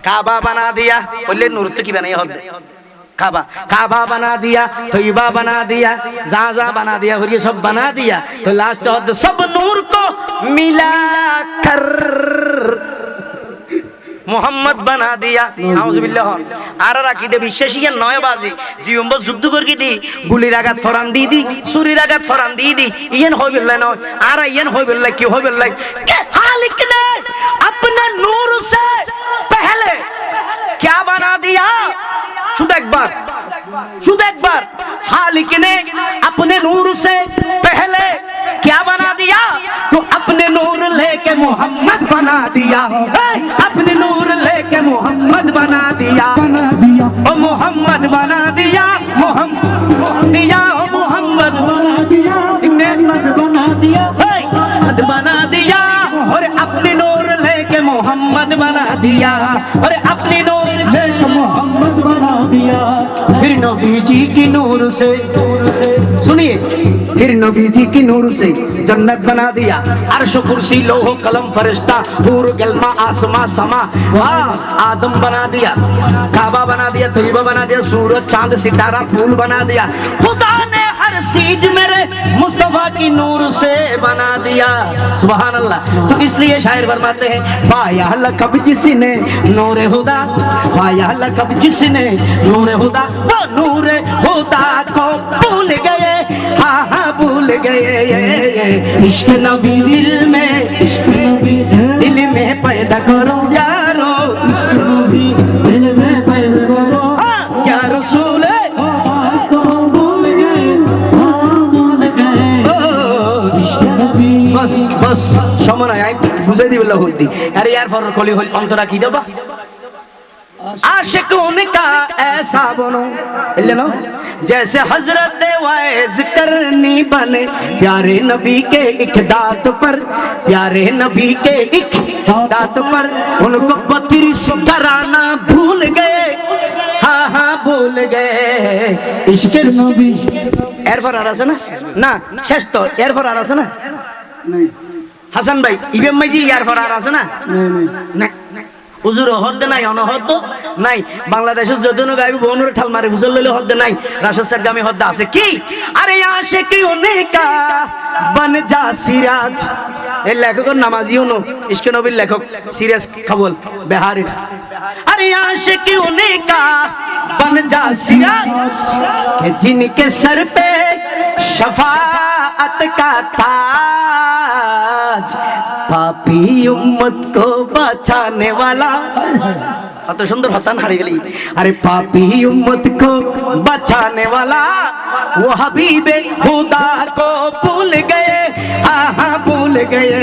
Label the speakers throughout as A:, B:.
A: काबा बना दिया, बोले नूर तो की बनाई होते काबा, काबा बना दिया, तैयबा बना दिया, जाजा बना दिया, और ये सब बना दिया, तो लास्ट होते सब नूर को मिलाकर मोहम्मद बना दिया। नाउजुबिल्लाह। আর রাকিদে বিশ্বাসী নয় বাজে জীবন যুদ্ধ করকি দি গুলির আঘাত ফরান দি দি ছুরির আঘাত ফরান দি দি ইয়েন হই বিল্লাহ নয় আর ইয়েন হই বিল্লাহ কি হই বিল্লাহ কে খালিক ने अपने नूर से पहले क्या बना दिया? शुद्ध एक बार खालिक ने अपने नूर से पहले क्या बना दिया? तो अपने नूर लेके मोहम्मद बना दिया, अपने नूर लेके मोहम्मद बना दिया, ओ मोहम्मद बना दिया, मोहम्मद दिया, ओ मोहम्मद बना दिया, बना दिया, बना दिया, और अपने नूर लेके मोहम्मद बना दिया, और अपने नूर लेके मोहम्मद बना दिया। फिर नबी जी की नूर से सुनिए, फिर नबी जी की नूर से जन्नत बना दिया, अर्श कुर्सी लोह कलम फरिश्ता हूर गलमा आसमां समा, आदम बना दिया, काबा बना दिया, तैयबा बना दिया, सूरज चांद सितारा फूल बना दिया। खुदा ने हर चीज मेरे मुस्तफा की नूर से बना दिया। सुभान अल्लाह। तो इसलिए शायर फरमाते हैं पाया लक़ब जिसने नूरे हुदा, पाया लक़ब जिसने नूरे हुदा, वो नूरे हुदा को भूल गए, हाँ हाँ भूल गए। इश्क नबी दिल में, इश्क नबी दिल में पैदा करो यारो, इश्क नबी दिल में पैदा करो, क्या रसूल है को भूल गए, भूल गए। बस बस সময় আই বুঝাই দিবলা হইতি আরে यार ফর খলি হল অন্তরা কি দেবা आशिक उनका ऐसा बनो लो जैसे हजरत वाइज करनी बने, प्यारे नबी के इक़दात पर, प्यारे नबी के इक़दात पर उनको बत्तीस घराना भूल गए, हाँ हाँ भूल गए। इश्क नबी एरफर आ रहा ना ना शेष तो एरफर आ रहा ना नहीं হাসান ভাই ইবেম মাইজি এরফর আর আছে না না হুজুর হদ্দে নাই অনহদ্দ নাই বাংলাদেশের যদুনো গাইব বনুর ঠাল মারে হুজুর লইলে হদ্দে নাই রাশের গামী হদ্দে আছে কি আরে আশিক উনকা বন যা সিরাজ এই লেখকের নামাজি উনো ইশকে নবীর লেখক সিরাজ খাবল বিহারি अरे आशिक उनका बन जा सिराज कि जिनके सर पे शफाअत का ताज, पापी उम्मत को बचाने वाला। কত সুন্দর হতান হারিয়ে গেলি আরে পাপি উম্মত को बचाने वाला वो हबीबे खुदा को भूल गए, हाँ भूल गए।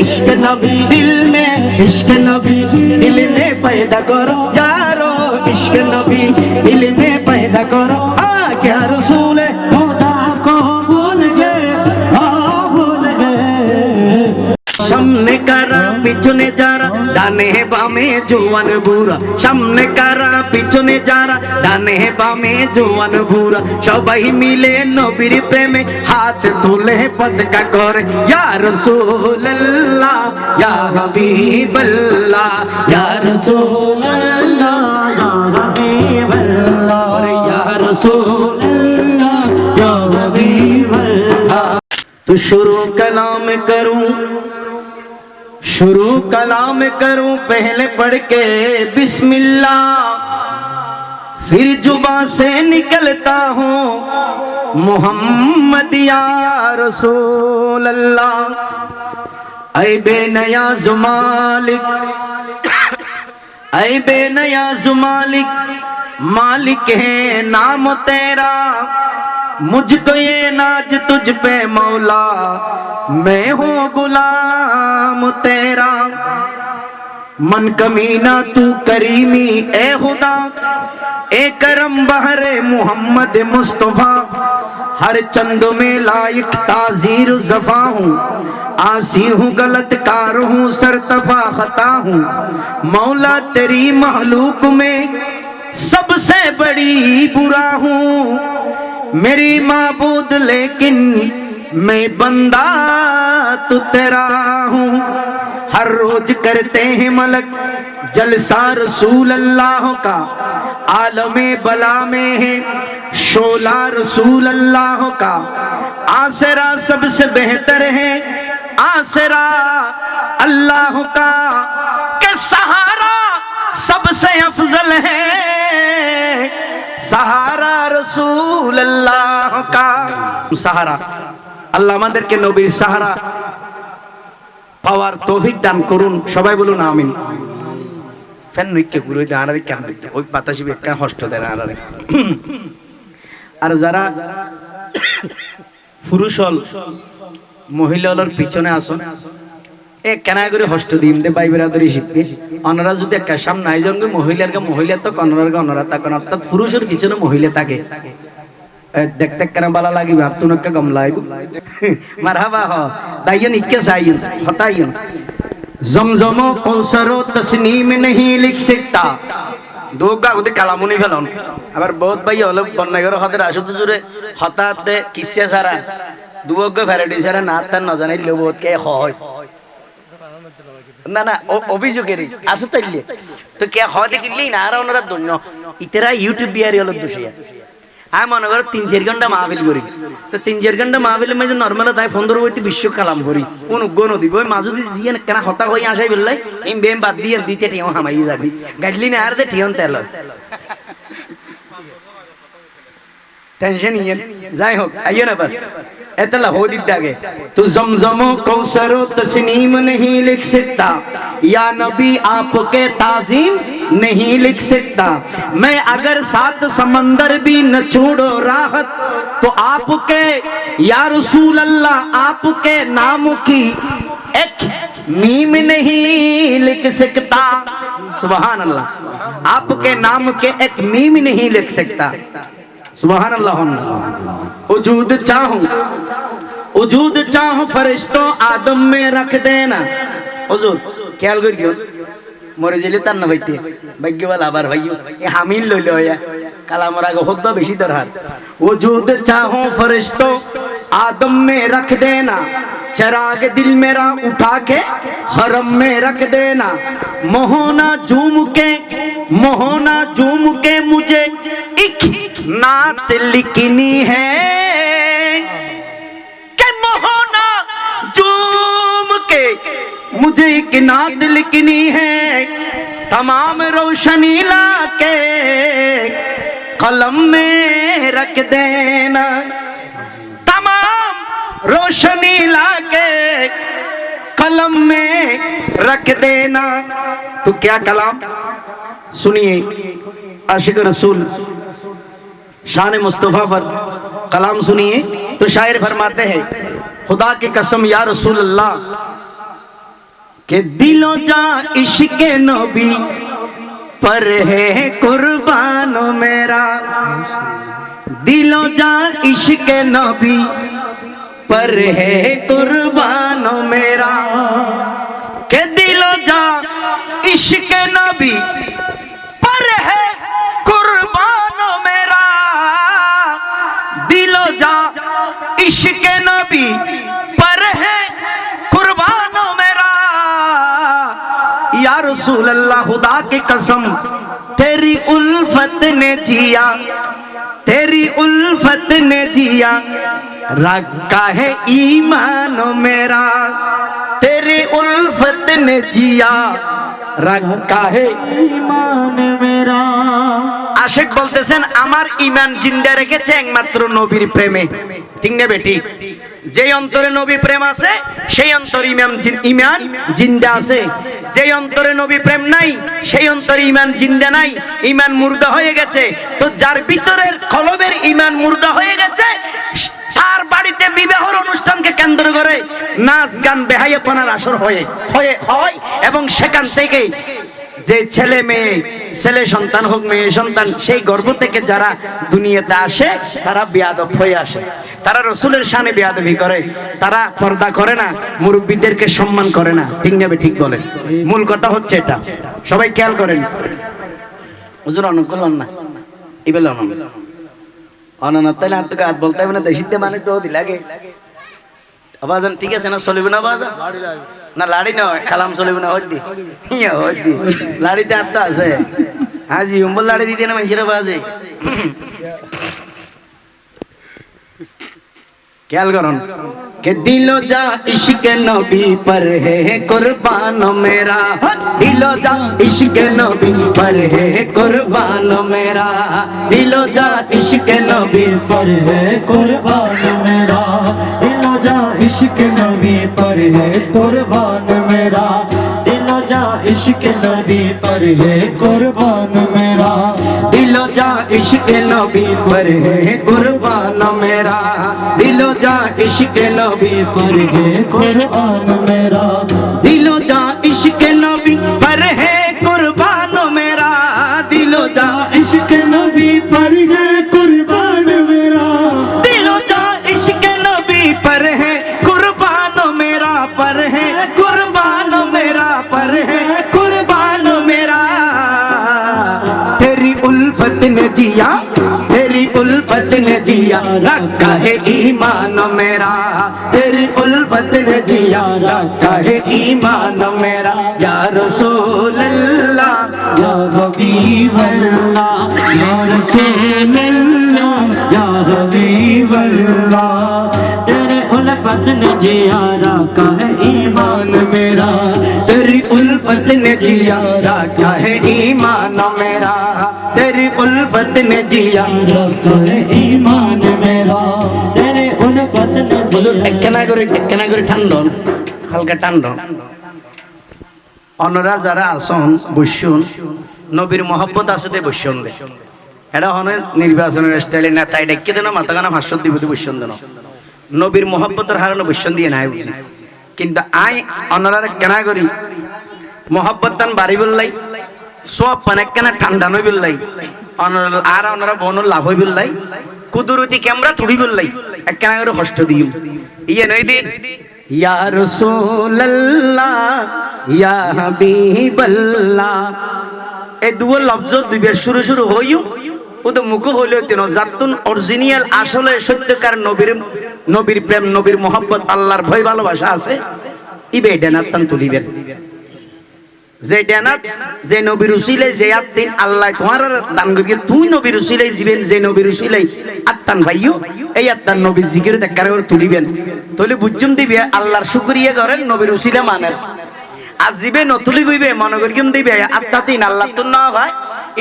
A: इश्क नबी दिल में, इश्क नबी दिल में पैदा करो यारो, इश्क नबी दिल में पैदा करो, हाँ क्या रसूल है खुदा को भूल गए, हाँ भूल गए। सामने करा পিছনে যারা ডানে বামে জোয়ান বুড়া, সামনে কারা পিছনে যারা ডানে বামে জোয়ান বুড়া, সবাই মিলে নবীর প্রেমে হাত তুলে পদকা করে ইয়া রাসূলুল্লাহ ইয়া হাবিবাল্লাহ ইয়া রাসূলুল্লাহ ইয়া হাবিবাল্লাহ ইয়া রাসূলুল্লাহ ইয়া হাবিবাল্লাহ। तो शुरू कलाम करूं, शुरू कलाम करूं पहले पढ़ के बिस्मिल्लाह, फिर जुबां से निकलता हूँ मोहम्मद या रसूल अल्लाह। ऐ बेनियाज़ मालिक, ऐ बेनियाज़ मालिक, मालिक है नाम तेरा, मुझको ये नाज तुझ पे मौला, मैं हूँ गुलाम तेरा। मन कमीना तू करीमी ए खुदा, ए करम बहरे मोहम्मद मुस्तफा, हर चंद में लायक ताजीर ज़फ़ा हूँ, आसी हूँ गलत कार हूँ सरतफा खता हूँ, मौला तेरी महलूक में सबसे बड़ी बुरा हूँ, मेरी माबूद लेकिन मैं बंदा तो तेरा हूँ, हर रोज करते हैं मलक जलसा रसूल अल्लाह का, आलमे बला में है शोला रसूल अल्लाह का, आसरा सबसे बेहतर है आसरा अल्लाह का, के सहारा सबसे अफजल है सहारा रसूल अल्लाह का। सहारा আল্লাহ আমাদেরকে নবীর সাহারা পাওয়ার তৌফিক দান করুন, সবাই বলুন আমিন। ফ্যান নইকে ঘুরে দেন আরে কেন দিতে ওই বাতাসি একটা কষ্ট দেন আরে। আর যারা পুরুষ হল মহিলা হলর পিছনে আসুন, এ কেন করে হষ্ট দিন দে ভাই বেরাদরি শিখবে। অনারা যদি একটা সামনে আয়োজন মহিলার মহিলা তো অনারার অনারা থাকেন, অর্থাৎ পুরুষের পিছনে মহিলা থাকে। দেখতে কেন ভালো লাগবে তুন একটা গম লাগবে মারহাবা হ তাইয়ন ইকে চাইয়ন হতাইয়ন জমজম কৌসর তসনীম नहीं लिख सकता दोगा ওতে কালামুনি ফেলন। আবার বহুত ভাই হলো বন্যাগর হতে আসুত জুরে হতাতে কিসে সারা দুগগ ফেরেডি সারা না তার না জানাইলে বহুত কে হয় না না অভিযোগেরই আসু তাইলে তো কে হয় দেখিলি না আর ওনারা দন্য ইতেরা ইউটিউব বিয়ারি হলো দোষিয়া। আমি মনে করো 3-4 ঘন্টা মাহফিল করি, তো 3-4 ঘন্টা মাহফিলের মধ্যে নর্মাল তাই 15 বইতে বিশ্ব কালাম করি কোন গণ দিব মাঝুদি দিয়ে কেন হতা হয়ে আসাই বললাই ইম বেম বাদ দিয়ে দিতে টিও হামাই যাবি গাইলি না আর দে টিয়ন তেল টেনশন ইয়ে যাই হোক আইয়ে না বাস এতলা हो दिख दागे तो जमजमो कौसरो तस्नीम नहीं लिख सकता या नबी आपके ताजीम नहीं लिख सकता मैं अगर 7 समंदर भी न छोड़ो राहत तो आपके या रसूल अल्लाह आपके नाम की एक मीम नहीं लिख सकता। सुभान अल्लाह, आपके नाम के एक मीम नहीं लिख सकता। सुभान अल्लाह। वजूद चाहूं फरिश्तों आदम में रख देना। हुजूर ख्याल करियो মরে গেলে তার না ভাইতে ভাগ্যবাল আবার ভাইও এ হামিল লইল হইয়া কালামর আগে খুদ্া বেশি দরকার। वजूद चाहूं फरिश्तों आदम में रख देना, चिराग दिल मेरा उठा के हरम में रख देना, मोहना झूम के मुझे एक नात लिखनी है कि मोहना झूम के मुझे एक नात लिखनी है, तमाम रोशनी ला के कलम में रख देना, तमाम रोशनी ला के कलम में रख देना। तो क्या कलाम सुनिए, आशिक रसूल शान मुस्तफा पर कलाम सुनिए। तो शायर फरमाते हैं खुदा की कसम या रसूल अल्लाह के दिलों जा इश्क नबी पर है कुर्बानो मेरा, दिलों जा इश्क नबी पर है कुर्बानो मेरा, के दिलों जा इश्क नबी पर है कुर्बानो मेरा, दिलों जा इश्क नबी पर है कुर्बानो मेरा। या रसूल अल्लाह खुदा की कसम तेरी उल्फत ने जिया, तेरी उल्फत ने जिया रखा है ईमान मेरा, तेरी उल्फत ने जिया रखा है ईमान मेरा। আশিক বলতেছেন আমার ঈমান জিন্দা রেখেছে একমাত্র নবীর প্রেমে, ঠিক না বেটি? যে অন্তরে নবী প্রেম আছে সেই অন্তরে ঈমান জিন্দা আছে, যে অন্তরে নবী প্রেম নাই সেই অন্তরে ঈমান জিন্দা নাই, ঈমান মুর্দা হয়ে গেছে। তো যার ভিতরের কলবের ঈমান মুর্দা হয়ে গেছে তার বাড়িতে বিবাহের অনুষ্ঠানকে কেন্দ্র করে নাচ গান বেহায়াপনার আসর হয় এবং সেখান থেকে যে ছেলে মেয়ে, ছেলে সন্তান হোক মেয়ে সন্তান, সেই গর্ভ থেকে যারা দুনিয়াতে আসে তারা বেয়াদব হয়ে আসে, তারা রসুলের শানে বেয়াদবি করে, তারা পর্দা করে না, মুরব্বীদেরকে সম্মান করে না, ঠিক না? ঠিক বলেন, মূল কথা হচ্ছে এটা, সবাই খেয়াল করেন। হুজুর অনুকূল না ইবেল অনানা তাইলে আর তো গাত বলতে হবে না, দেশিতে মানে তো লাগে বাজান ঠিক আছে না চলিব না বাজান না লাড়ি নয় খালাম চলিব না হদ্দি হদ্দি লাড়িতে আত্মা আছে হাজি উম্বল লাড়ি দিতে না মানুষেরা বাজে ख्याल करो के दिलो जा इश्क नबी पर है कुर्बान मेरा दिलो जा इश्क नबी पर है कुर्बान मेरा दिलो जा इश्क नबी पर है कुर्बान मेरा दिलो जा इश्क नबी पर है कुर्बान मेरा दिलो जा इश्क नबी पर है कुर्बान मेरा दिलो जा इश्क नबी पर है कुर्बान मेरा दिलो जा इश्क नबी पर है कुर्बान मेरा दिलो जा इश्क नबी पर है कुर्बान मेरा दिलो जा इश्क नबी पर है कुर्बान मेरा दिलो जा इश्क नबी पर है कुर्बान मेरा पर है कुर्बान मेरा पर है कुर्बान मेरा तेरी उल्फत ने जिया तेरी उल्फत ने जिया रखा है ईमान मेरा तेरी उल्फत ने जिया रखा है ईमान मेरा या रसूल अल्लाह या हबीब अल्लाह या रसूल अल्लाह या हबीब अल्लाह तेरी उल्फत ने जिया रखा है ईमान मेरा तेरी उल्फत ने जिया रखा है ईमान मेरा तेरी उल्फत ने जिया रखा है ईमान मेरा तेरी उल्फत ने हुजूर একখানা করে টানডন হালকা টানডন অনরা যারা আসন বসুন নবীর মহব্বত আছে তে বসুন দে এটা হনে নির্বাচনের স্টাইলে না তাই ডেকে দেন মাথা গানা ভাষ্য দিব বসুন দেন নবীর মহব্বতের হারানো বসুন দিয়ে নাই বুঝি কিন্তু আই অনরার কেনা করি মহব্বত তান বাড়ি বললাই সব পানেকখানা ঠান্ডা নই বললাই আর অনরা বনর লাভ হই বললাই কুদরতি ক্যামেরা তুড়ি বললাই একখানা করে কষ্ট দিও ইয়ে নই দি ইয়া রাসূলুল্লাহ ইয়া হাবিবাল্লাহ এই দুটো লফজ দুইবার শুরু হইও ও তো মুখ হইলো তেন জাতুন অরিজিনাল আসলে সত্যকার নবীর প্রেম নবীর মহব্বত আল্লাহর ভয় ভালোবাসা আছে ইবে ডেনাতান তুলিবেন যে ডেনাত যে নবীর উসিলে যে আত্মিন আল্লাহ তোমার দান করিয়ে তুই নবীর উসিলে জীবেন যে নবীর উসিলে আত্মান ভাইও এই আত্মার নবীর জিকির দেখার করে তুলিবেন তাহলে বুঝুম দিবে আল্লাহর শুকরিয়া করেন নবীর উসিলে মানেন আর জীবে নতুলি বইবে মনে করিম দিবে আত্মাতিন আল্লাহ তো না ভাই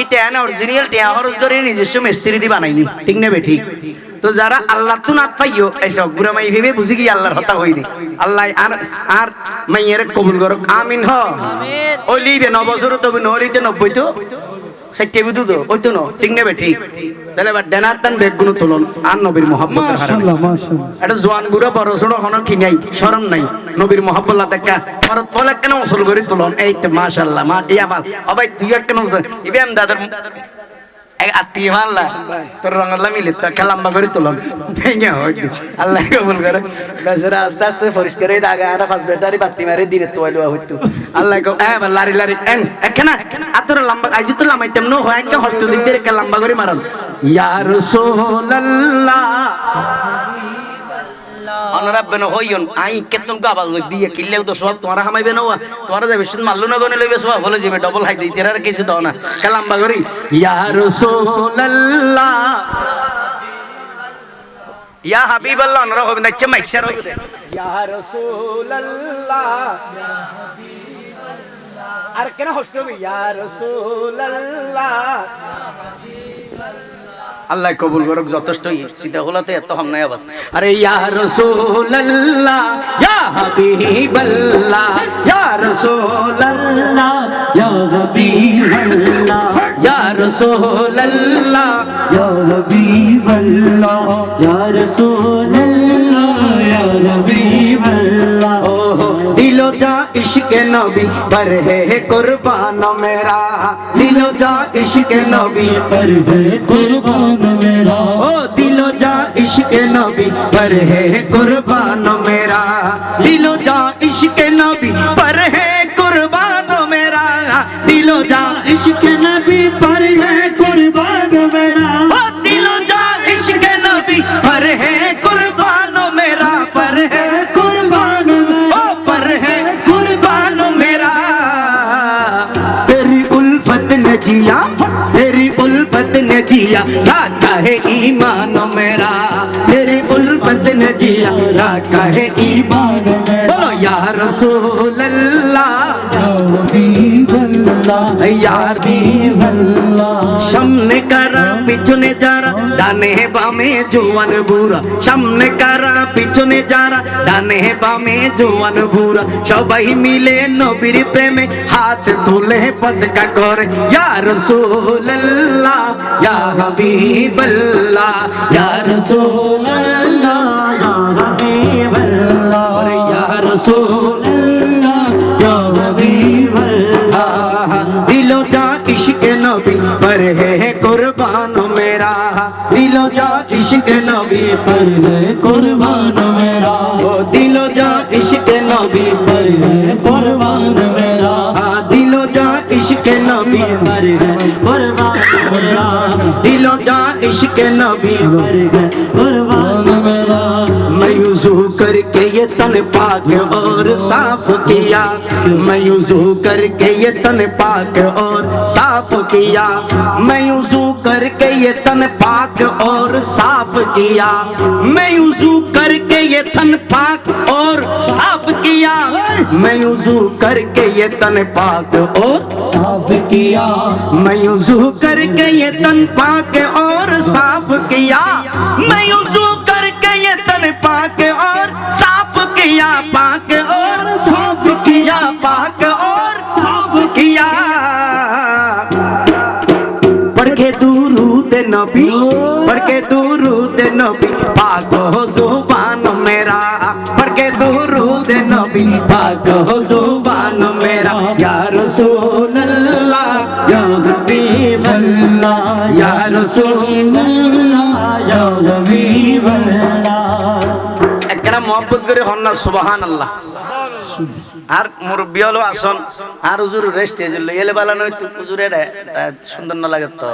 A: এটা এনে অরিজিনাল টিয়া খরচ করে নিজস্ব মিস্ত্রি দি বানাইনি ঠিক নেবে ঠিক তো যারা আল্লাহ তো না পাইও এইসব গুড়া মাই ভেবে বুঝি কি আল্লাহর হতা হই দি আল্লাহ আর মাইয়ের কবুল করুক আমিন হ আমিন ওই লিবে 9 বছর তো নলিতে 90 তো সেটে বুঝু তো ওই তো না ঠিক নেবে ঠিক তাহলে বা ডেনাতান বেগুন তুলন আর নবীর মহব্বতের হারান মাশাআল্লাহ এটা জওয়ান গুড়া বড় ছোট হন ঠিনাই শরম নাই নবীর মহব্বত দেখা আর তোলা কেন উসুল করে তুলন এই তো মাশাআল্লাহ মা দিয়া বাল আবাই তুই কেন ইবেম দাদার আত্মীয় আল্লাহ তোর রঙলা মিলে তো খেলাম্বা করে তুলন ভেঙে হয় আল্লাহ কবুল করে বেচারা আস্তে আস্তে পরিষ্কার হয়ে দাগা আর পাঁচ বেটারি বাতি মারে দিনে তোয়াইলো হইতো আল্লাহ কো লারি লারি এন একখানা আতর লম্বা আজ তো লামাইতাম নো হয় একটা হস্ত দিক দিয়ে লম্বা করে মারন ইয়া রাসূলুল্লাহ অনরাবন হইন আই কেতন গো আবাজ দিয়ে কিল্লেও তো সব তোমারা হামাইবে না তোমারা যাবে শুন মাল্লু না গনে লইবে সব বলে যাবে ডবল হাই দিতে আর কিছু দাও না কালাম্বা করি ইয়া রাসূলুল্লাহ ইয়া হাবিবাল্লাহ অনরা হবে না চমাই ছাড়ো ইয়া রাসূলুল্লাহ ইয়া হাবিবাল্লাহ আর কেন হস্ত ইয়া রাসূলুল্লাহ ইয়া হাবিবাল্লাহ আল্লাহ কবুল করুক যথেষ্ট সিধা হলাতে এত হামনাই আওয়াজ আরে ইয়া রাসূলুল্লাহ ইয়া হাবিবাল্লাহ ইয়া রাসূলুল্লাহ ইয়া হাবিবাল্লাহ ইয়া রাসূলুল্লাহ ইয়া হাবিবাল্লাহ ইয়া রাসূলুল্লাহ ইয়া হাবিবাল্লাহ দিলো যা ইশকে নবী पर है कुर्बान मेरा दिलो जा इश्क नबी पर है कुर्बान मेरा ओ दिलो जा इश्क नबी पर है कुर्बान मेरा दिलो जा इश्क नबी पर है कुर्बान मेरा दिलो जा इश्क नबी पर है कुर्बान मेरा ओ दिलो जा इश्क नबी पर है कुर्बान मेरा पर है जिया, तेरी उल्फत ने जिया, रखा है ईमान मेरा, तेरी उल्फत ने जिया, रखा है ईमान मेरा। बोलो या रसूल अल्लाह, या हबीब अल्लाह। सामने कारा পিছনে যারা, ডানে বামে জোয়ান বুড়া, সামনে কারা পিছনে যারা, ডানে বামে জোয়ান বুড়া, সবাই মিলে নবীর প্রেমে হাত তুলে পদকা করে, ইয়া রাসূলুল্লাহ ইয়া হাবিবাল্লাহ, ইয়া রাসূলুল্লাহ ইয়া হাবিবাল্লাহ, ইয়া রাসূলুল্লাহ ইয়া হাবিবাল্লাহ। दिलो जा इश्क नबी पर है कुर्बान मेरा, दिलो जा इश्क नबी पर है कुर्बान मेरा, ओ दिलो जा इश्क नबी पर है कुर्बान मेरा, दिलो जा इश्क नबी पर है कुर्बान मेरा, दिलो जा इश्क नबी पर है कुर्बान मेरा। मैं वुज़ू करके ये तन पाक और साफ किया, मैं वुज़ू करके ये तन पाक और साफ किया, मैं वुज़ू करके ये तन पाक और साफ किया, मैं वुज़ू करके ये तन पाक और साफ किया, मैं वुज़ू करके ये तन पाक और साफ किया, मैं वुज़ू करके ये तन पाक और साफ किया, मैं वुज़ू करके ये तन पाक और साफ किया, पाक और साफ किया, पाक और साफ किया। पढ़ के दुरूद नबी, पढ़ के दुरूद नबी, पाक हो ज़ुबान मेरा, पढ़ के दुरूद नबी, पाक हो ज़ुबान मेरा, या रसूल अल्लाह या हबीब अल्लाह, या रसूल अल्लाह या हबीब अल्लाह। একরা মহব্বত করে হন না সুবহানাল্লাহ। আর মুরব্বি হলো আসন, আর হুজুর রেস্ট এলে বালা নয় তো হুজুর এটা সুন্দর না লাগে তো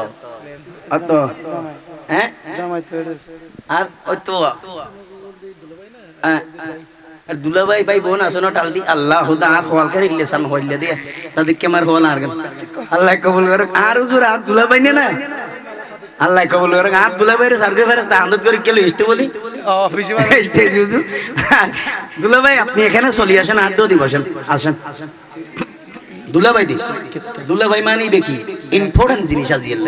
A: অত, হ্যাঁ আর ওই তো আর দুলাভাই ভাই বোন আসন টালদি আল্লাহ হুদা আর খোয়াল করে রিলেশন হইলে দিয়ে তাদের কেমার হল আর আল্লাহ কবুল করে। আর হুজুর আর দুলাভাই না আল্লাহ কবুল করে। আর দুলাভাইরে সার্গে ফেরেশতা আনন্দ করে কেলো ইস্তে বলি স্টেজ হুজুর। দুলাভাই আপনি এখানে চলে আসেন, আড্ডা দি বসেন, আসেন দুলাভাই দি, দুলাভাই মানে কি ইম্পর্টেন্ট জিনিস আজিল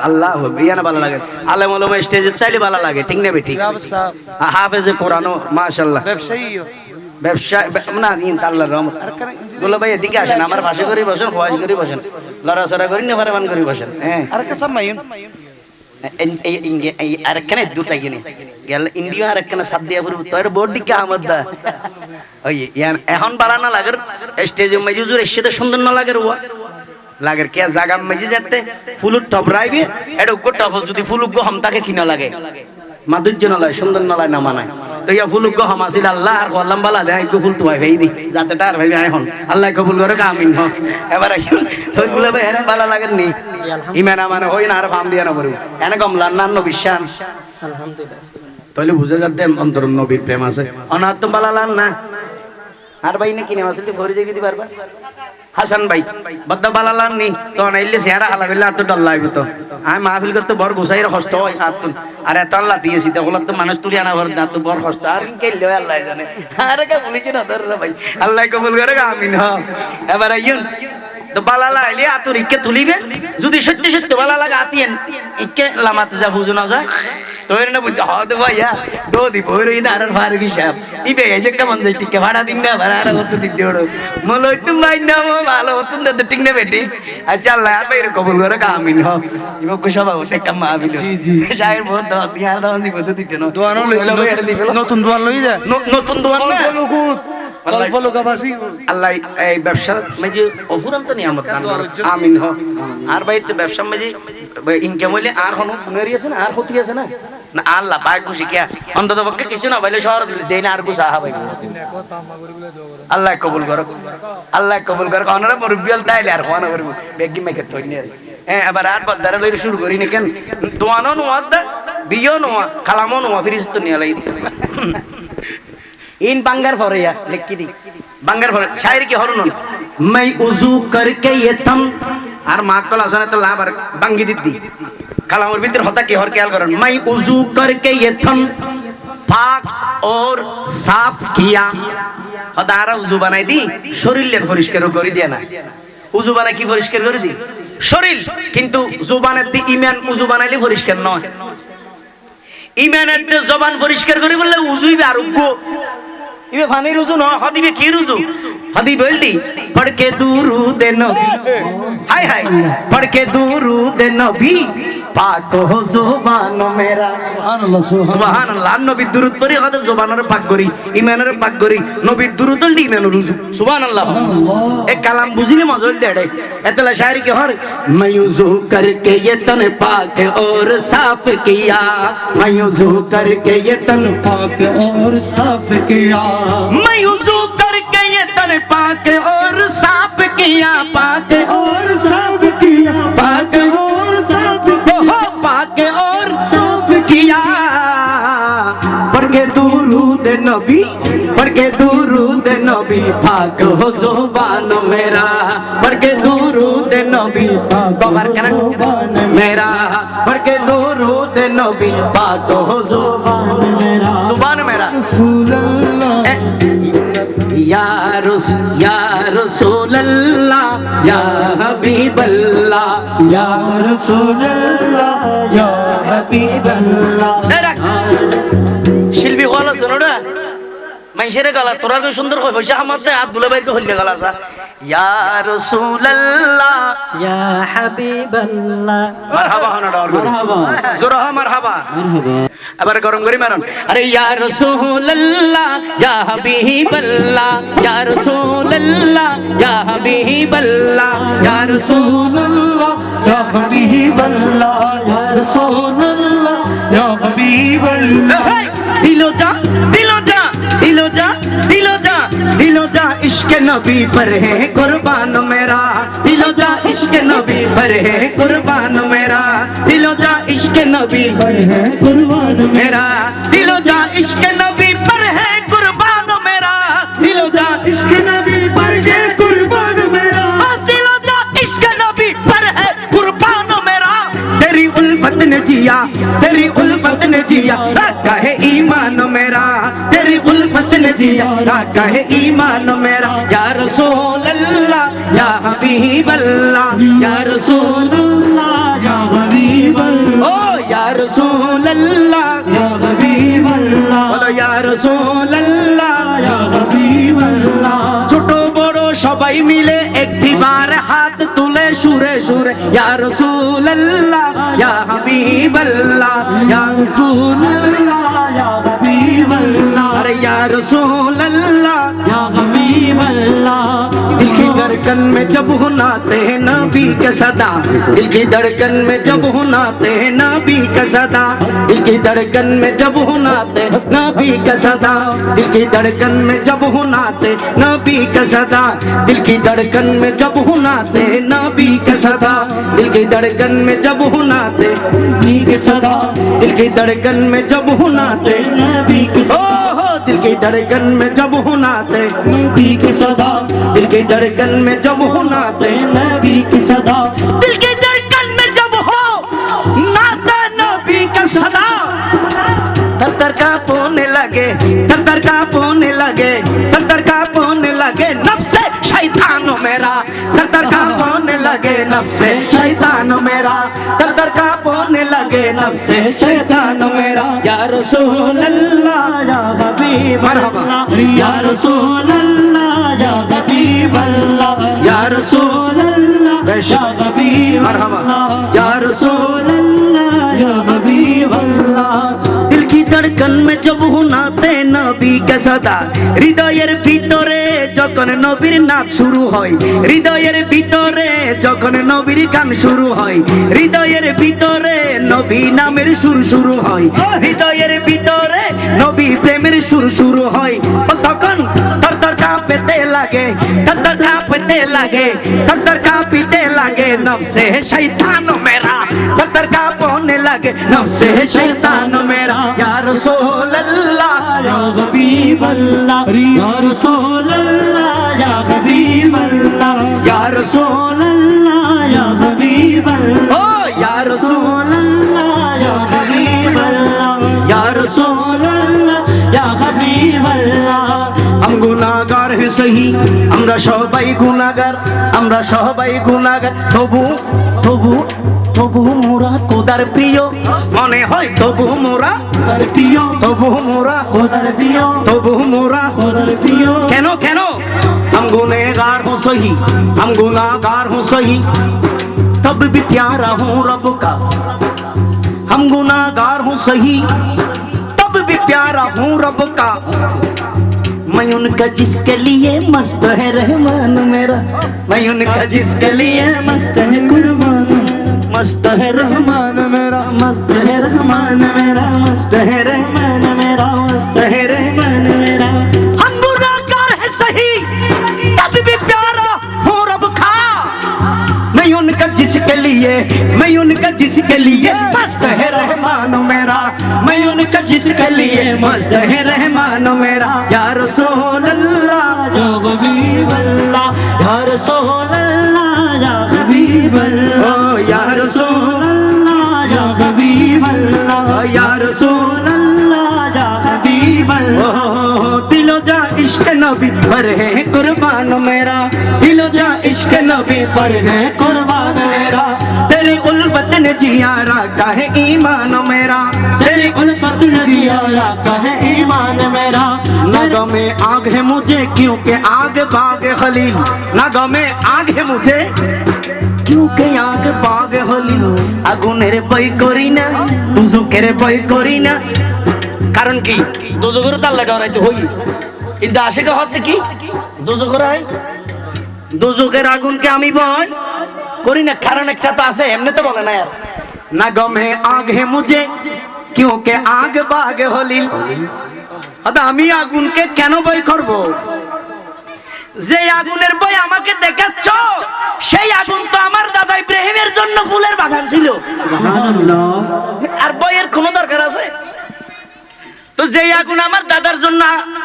A: আল্লাহ বিয়ানা ভালো লাগে, আলেম ওলামা স্টেজে চাইলে ভালো লাগে, ঠিক না বেটি? হাফেজে কোরআন মাশাআল্লাহ, ব্যবসা না ইন আল্লাহর রহমত। দুলাভাই এদিকে আসেন, আমার পাশে করে বসেন, খোয়াজ করে বসেন, লড়াচড়া করি না ফারমান করে বসেন। হ্যাঁ আর কাছে মাইন আরেকখানে দুটাই গেলে গেল ইন্ডিয়া আরেকখানে সাত দিয়া পুরো তোর বডি কে আমদা ওই এখন বালা না লাগের স্টেজে মজুজুর এসে সুন্দর না লাগের ওয়া লাগের কে জায়গা মজি যেতে ফুল টপ রাইবে এটা উগ্র টপ যদি ফুল উগ্র হম তাকে কিনা লাগে মাধুর্য না লাগে, সুন্দর না লাগে, না মানায় তো ইয়া ফুল উগ্র হম আসিল আল্লাহ আর কল্লাম বালা দেয় একটু ফুল তো ভাই দি যাতে তার ভাই এখন আল্লাহ কবুল করে আমিন হ। এবার তোর গুলো ভাই এর বালা লাগের নি ইমান মানে হই না আর ফাম দিয়া না বড় এনে কম লান্নান্ন বিশ্বাস আলহামদুলিল্লাহ। তাহলে বুঝা যাতে অন্তর নবীর প্রেম আছে, অনার তো বালা লান না। আর ভাই না কিনে আসলে ফরি যাই দিতে পারবা হাসান ভাই বদ্দা বালা লান নি তো নাইলে চেহারা হালা গেলে আর তো ডর লাগবে তো আমি মাহফিল করতে বড় গোসাইর কষ্ট হয় আর তো আর এত আল্লাহ দিয়েছি তখন তো মানুষ তুলি আনা ভর না তো বড় কষ্ট আর কেলে আল্লাহ জানে। আরে কা বলিছি না ধর ভাই আল্লাহ কবুল করে আমিন হ। এবার আইন তো বালা লাইলে আতর ইকে তুলিবে, যদি সত্যি সত্যি বালা লাগা আতিয়েন ইকে লামাতে যা ফুজু না যায় তো এর না বুঝা হদ ভাইয়া দো দি বইরই না আর ফারুকি সাহেব ইবে এই যে কেমন যাই টিকে ভাড়া দিন না ভাড়া আর কত দিতে ওড়ো মলই তুমি ভাই না ভালো হতুন না ঠিক না বেটি। আচ্ছা আল্লাহ আর বাইরে কবুল করে আমিন হ। ইবো কো সবাই ওতে কাম আবিল জি জি শায়ের বহুত দাও দিয়ার দাও জি বদ দিতে না দোয়ানো লইলো নতুন দোয়ান লই যা নতুন দোয়ান না বলুকুত আল্লাহ এই ব্যবসা মাঝে অফুরন্ত নিয়ামত দান করুন আমিন হ। আর ভাই তো ব্যবসা মাঝে ইনকাম হইলে আর কোনো গুনারি আছে না, আর ক্ষতি আছে না না আল্লাহ পাক খুশি কিয়া অন্তত পক্ষে কিছু না ভাইলে শহর দেই না আর গুসা হা ভাই আল্লাহ কবুল করুক, আল্লাহ কবুল করুক। অনরা মুরব্বিয়াল তাইলে আর কোনা করব বেগি মেকে তৈনি হ্যাঁ। এবার আর বদারা লইরে শুরু করি না কেন দোয়ানো নোয়া বিও নোয়া কালামো নোয়া ফিরিস তো নিয়া লাই इन बंगर फरिया लिख की दी बंगर फर शायर की हरन मैं उजू करके ये थम আর মা কল আসনে তো লাভ আর বাঙ্গি দিদি কালামের ভিতর হতা কি হর খেয়াল করেন মাই উজু করকে ये थम पाक और साफ किया হতা আর উজু বানাই দি শরীরের পরিষ্কার করে দিয়া না উজু বানাই কি পরিষ্কার করে দি শরীর কিন্তু জবানের দি ঈমান উজু বানাইলে পরিষ্কার নয় ঈমানের দি জবান পরিষ্কার করে বললে উজুই আরোগ্য ইবে ফানি রুজু ন হদিবে কি রুজু হদি বলদি পড় के दुरूद नबी हाय हाय पढ़ के दुरूद नबी पाक हो जुबान मेरा सुभान अल्लाह नबी दुरूद पढ़ी हद जुबानर पाक करी ঈমানের पाक करी नबी दुरूद দি ঈমান রুজু सुभान अल्लाह एक कलाम बुझिले मजल देड़े एतला शायरी के हर मैं वुजू करके ये तन पाक और साफ किया मैं वुजू करके ये तन
B: पाक और साफ किया
A: मैं वुजू करके ये तन पाक और साफ किया पाक
B: और साफ किया
A: पाक
B: और साफ
A: हो पाक और
B: साफ
A: किया पढ़ के दुरूद नबी पढ़ के दुरूद नबी पाक हो जुबान मेरा पढ़ के दुरूद नबी बाबर करना मेरा पढ़ के दुरूद नबी पाक हो जुबान मेरा जुबान मेरा
B: रसूल अल्लाह
A: या रसूल अल्लाह या हबीब अल्लाह
B: या रसूल अल्लाह या हबीब अल्लाह
A: শিল্পী গলা শোনোটা মাইশের গলা তোরা কি সুন্দর কই পয়সা আমাতে হাত দুলা বাইর হইলে গলা সা ইয়া রাসূলুল্লাহ
B: या हबीब अल्लाह
A: মারহাবা হনাডা আর
B: মারহাবা
A: জোরা মারহাবা
B: मरहबा
A: আবার গরম করি মারন আরে ইয়া রাসূলুল্লাহ ইয়া হাবিবাল্লাহ ইয়া রাসূলুল্লাহ ইয়া হাবিবাল্লাহ ইয়া রাসূল
B: रसूल अल्लाह या हबीब अल्लाह या रसूल अल्लाह या हबीब अल्लाह
A: दिलो जा दिलो जा दिलो जा दिलो जा दिलो जा इश्क नबी पर है कुर्बान मेरा दिलो जा इश्क नबी पर है कुर्बान मेरा दिलो जा इश्क नबी पर है
B: कुर्बान
A: मेरा दिलो जा इश्क नबी पर है कुर्बान मेरा दिलो जा
B: इश्क नबी पर के कुर्बान मेरा
A: दिलो जा इश्क नबी पर है कुर्बान मेरा तेरी उल्फत ने जिया तेरी उल्फत ने जिया रखा है ईमान मेरा तेरी उल्फत ने जिया रखा है ईमान मेरा या रसूल अल्लाह या हबीब अल्लाह या रसूल
B: अल्लाह या हबीब अल्लाह
A: ओ या रसूल अल्लाह
B: या हबीब अल्लाह
A: बोलो या रसूल अल्लाह
B: या हबीब अल्लाह
A: ছোট বড় সবাই মিলে একটিবার হাত তুলে সুরে সুরে ইয়া রাসূলুল্লাহ ইয়া হাবিবাল্লাহ ইয়া
B: रसूल अल्लाह या हबीब अल्लाह
A: अरे या रासूलल्लाह
B: या हबीब अल्लाह
A: दिल की धड़कन में जब हुनाते हैं नबी के सदा दिल की धड़कन में जब हुनाते हैं नबी के सदा दिल की धड़कन में जब हुनाते नबी के सदा दिल की धड़कन में जब हुनाते नबी के सदा दिल की धड़कन में जब हुनाते नबी के सदा दिल की धड़कन में जब हुनाते
B: नबी के सदा
A: दिल की धड़कन में जब हुनाते
B: नबी के
A: ओ हो दिल की धड़कन में जब हुनाते
B: नबी के सदा
A: दिल की धड़कन में जब हुनाते
B: नबी के सदा
A: दिल की धड़कन में जब हो नाता नबी का सदा तर तर का पोने लगे तर तर का पोने लगे तर तर का पोने लगे नफ्से शैतान मेरा तर तर का पोने लगे नफ्से शैतान मेरा तर तर का पोने लगे नफ्से शैतान मेरा या रसूल अल्लाह
B: या हबीब
A: मरहबा
B: अल्लाह या रसूल अल्लाह या हबीब अल्लाह
A: या रसूल
B: अल्लाह या हबीब
A: मरहबा
B: अल्लाह
A: या रसूल
B: अल्लाह या हबीब अल्लाह
A: दिल की धड़कन में जब हुनाते नबी के सदा হৃদয়ের ভিতরে যখন নবীর নাচ শুরু হয় হৃদয়ের ভিতরে যখন নবীর গান শুরু হয় হৃদয়ের ভিতরে নবী নামের সুর শুরু হয় হৃদয়ের ভিতরে নবী প্রেমের সুর শুরু হয় তখন थर कांपते लगे, थर कांपते लगे, थर कांपते लगे, नफ्से शैतान मेरा थर कांपने लगे, नफ्से शैतान मेरा। या रसूल अल्लाह
B: या हबीब अल्लाह, या रसूल अल्लाह, या हबीब अल्लाह,
A: या रसूल
B: अल्लाह, या हबीब अल्लाह,
A: ओ या रसूल
B: अल्लाह, या हबीब अल्लाह,
A: या रसूल
B: अल्लाह, या हबीब अल्लाह।
A: हम गुनाहगार हैं सही, আমরা সবাই গুনাহগার, আমরা সবাই গুনাহগার, তবু তবু তবু মোরা খোদার প্রিয় মনে হয়, তবু মোরা
B: খোদার প্রিয়,
A: তবু মোরা
B: খোদার প্রিয়,
A: তবু মোরা
B: খোদার প্রিয়।
A: কেন কেন हम गुनहगार हो सही, हम गुनाहगार हो सही, तब भी प्यारा हूँ रब का। हम गुनाहगार हूँ सही, तब भी प्यारा हूँ रब का। मैं उनका जिसके लिए मस्त है रहमान मेरा, मैं उनका जिसके लिए मस्त है कुर्बान, मस्त है रहमान मेरा, मस्त है रहमान मेरा, मस्त है रहमान मेरा, मस्त है रहमान मेरा। हम गुनाहगार है सही, तब भी प्यारा हूँ रब का। मैं उनका जिसके लिए, मैं उनका जिसके लिए मस्त है रहमान मेरा, मैं उनका जिसके लिए मस्त है रहमान मेरा। या रसूल अल्लाह
B: या हबीब अल्लाह, या रसूल अल्लाह, या हबीब अल्लाह,
A: ओ या रसूल
B: अल्लाह, या हबीब अल्लाह,
A: या रसूल
B: अल्लाह, या हबीब अल्लाह।
A: ओ दिलो जा इश्क नबी पर है कुर्बान मेरा, दिलो जा इश्क नबी पर है
B: कुर्बान मेरा,
A: तेरी उल्फत ने जियारा का है ईमान मेरा,
B: तेरी उल्फत ने जियारा का है ईमान मेरा।
A: नगों में आग है मुझे क्योंकि आग बाग खलील, नगों में आग है मुझे क्योंकि आग बाग खलील। আগুনের ভয় করি না, দুজকের ভয় করি না, কারণ কি দুজকের তো আল্লাহ ডরাইতে হই, কিন্তু আশিক হচ্ছে কি দুজকের হয়, দুজকের আগুনকে আমি ভয় করি না, কারণ একটা তো আছে, এমনি তো বলে না यार। नगों में आग है मुझे क्योंकि आग बाग खलील। আদা আমি আগুনকে কেন ভয় করব? যে আগুনের ভয় আমাকে দেখাচ্ছ, সেই আগুন তো আমার দাদা ইব্রাহিমের জন্য ফুলের বাগান ছিল।
B: সুবহানাল্লাহ।
A: আর ভয়ের কোনো দরকার আছে? তো যে আগুন আমার দাদার জন্য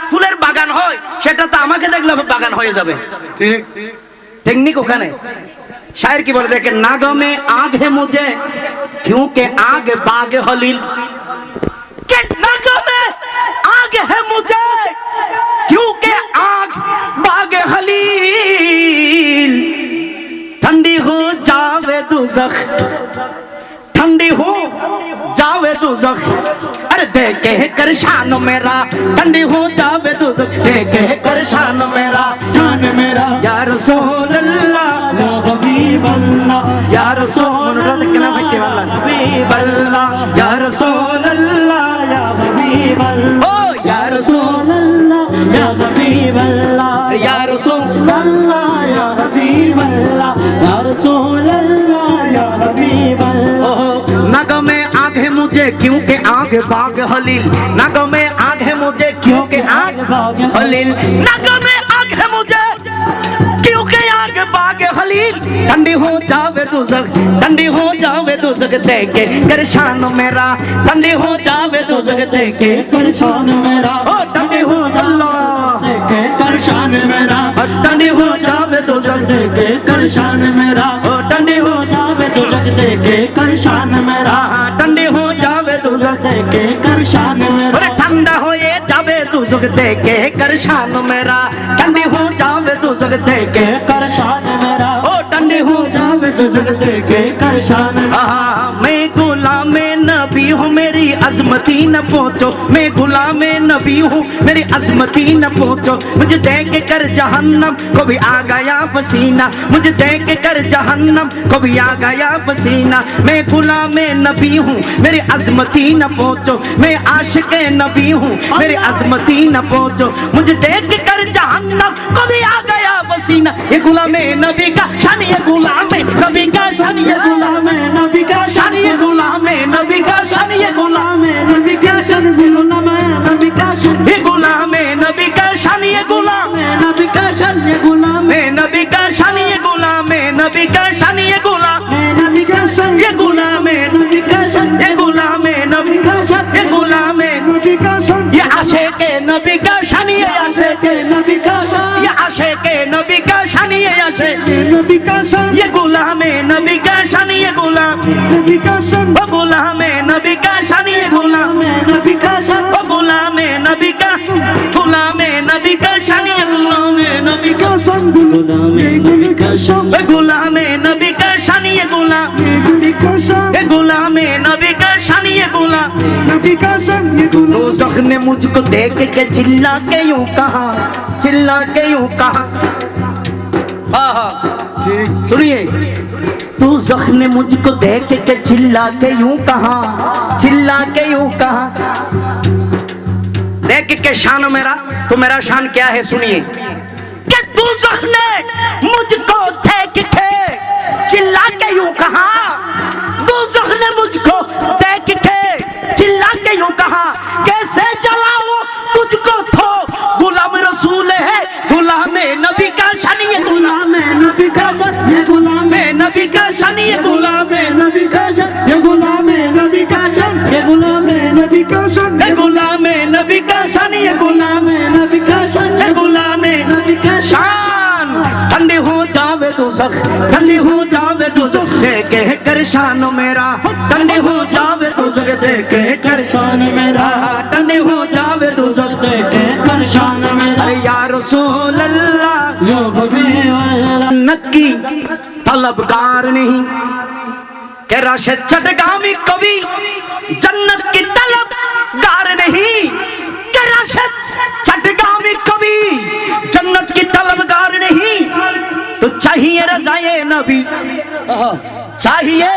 A: ফুলের বাগান হয়, সেটা তো আমাকে দেখলে বাগান হয়ে যাবে।
B: ঠিক
A: টেকনিক ওখানে। शायर की बोले देखे, नागों में आग है मुझे क्योंकि आग बाग खलील, के नागों में आग है मुझे क्योंकि आग बाग खलील। ठंडी हो जावे दोज़ख, ठंडी हो जावे दोज़ख, अरे देखे कर शान मेरा, ठंडी हो जावे दोज़ख, देखे कर शान मेरा,
B: जान मेरा,
A: या रसूल अल्लाह,
B: या हबीब अल्लाह,
A: या रसूल हबीब अल्लाह, या रसूल अल्लाह,
B: या हबीब अल्लाह,
A: ओ या रसूल
B: अल्लाह, या हबीब अल्लाह,
A: या रसूल
B: अल्लाह, या हबीब अल्लाह, या रसूल अल्लाह, या हबीब अल्लाह।
A: ओ नगों में आग है मुझे क्योंकि आग बाग खलील, नगों में आग है मुझे क्योंकि आग बाग खलील, नगों में आग है मुझे क्योंकि आग बाग खलील। ठंडी हो जावे दोज़ख, ठंडी हो जावे दोज़ख, देखे कर शान मेरा, ठंडी हो जावे दोज़ख, देखे
B: परेशान मेरा,
A: ओ ठंडी हो अल्लाह,
B: देखे परेशान मेरा,
A: ठंडी हो जावे दोज़ख,
B: देखे परेशान मेरा,
A: ओ ठंडी हो जावे दोज़ख,
B: देखे परेशान मेरा,
A: ठंडी हो जावे दोज़ख,
B: देखे परेशान मेरा,
A: अरे ठंडा हो ये जावे दोज़ख, देखे कर शान मेरा, ठंडी हो जावे दोज़ख, देखे
B: परेशान मेरा,
A: ओ ठंडी हो
B: जावे तुझे देखे परेशान।
A: मैं गुलाम नबी हूँ, मेरी अजमती न पहुँचो, मैं गुलाम नबी हूँ, मेरी अजमती न पहुँचो, मुझे देख कर जहन्नम को भी आ गया पसीना, मुझे देख कर जहन्नम को भी आ गया पसीना। मैं गुलाम नबी हूँ, मेरी अजमती न पहुँचो, मैं आशिक नबी हूँ, मेरी अजमती न पहुँचो, मुझे देख कर जहन्नम को भी आ गया पसीना। ये गुलाम नबी का शान, ये गुलाम नबी का शान, ये गुलाम नबी का शान, ये गुलाम नबी का शान, ये गुलाम नबी का शान, ये गुलाम नबी का शान, ये गुलाम नबी का शान, ये गुलाम गुलाम नबी का शान ये गुलाम नबी का शान ये गुलाम नबी का शान ये गुलाम नबी का शान ये गुलाम नबी का शान ये गुलाम नबी का शान ये आशिक नबी का शान ये आशिक नबी का शान ये आशिक नबी का शान ये आशिक नबी का शान ये गुलाम नबी का शान ये गुलाम नबी का शान ओ गुलाम नबी का शान ये गुलाम नबी का शान ओ गुलाम नबी का गुलाम नबी का शान ये गुलाम नबी का शान गुलाम नबी का शान ओ गुलाम नबी का शान ये गुलाम नबी का शान ए गुलाम नबी का शान ये गुलाम नबी का शान ये गुलाम दोज़ख ने मुझको देख के चिल्ला के यूं कहा चिल्ला के यूं कहा हाँ हाँ सुनिए दोज़ख ने मुझको देख के चिल्ला के यूं कहा चिल्ला के यूं कहा देख के शान मेरा तो मेरा शान क्या है सुनिए कि दोज़ख ने मुझको देख के चिल्ला के यूं कहा दोज़ख ने मुझको देख के चिल्ला के यूं कहा कैसे जलाओ तुझको तो गुलाम रसूल है गुलाम नबी का शान ये गुलाम नबी का शान ये गुलाम नबी का शान ये गुलाम नबी का शान ये गुलाम नबी का शान ये गुलाम नबी का शान ये गुलाम नबी का शान ये गुलाम नबी का शान ये गुलाम नबी का शान ठंडी हो जावे दोज़ख ठंडी हो जावे दोज़ख देख कर शान मेरा ठंडी हो जावे दोज़ख देख कर शान मेरा ठंडी हो जावे दोज़ख देख कर शान मेरा या रसूल अल्लाह या हबीब अल्लाह नक्की तलबगार नहीं के राशिद चटगामी कवि जन्नत की तलबगार नहीं के राशिद चटगामी कवि जन्नत की तलबगार नहीं तो चाहिए रज़ाए नबी चाहिए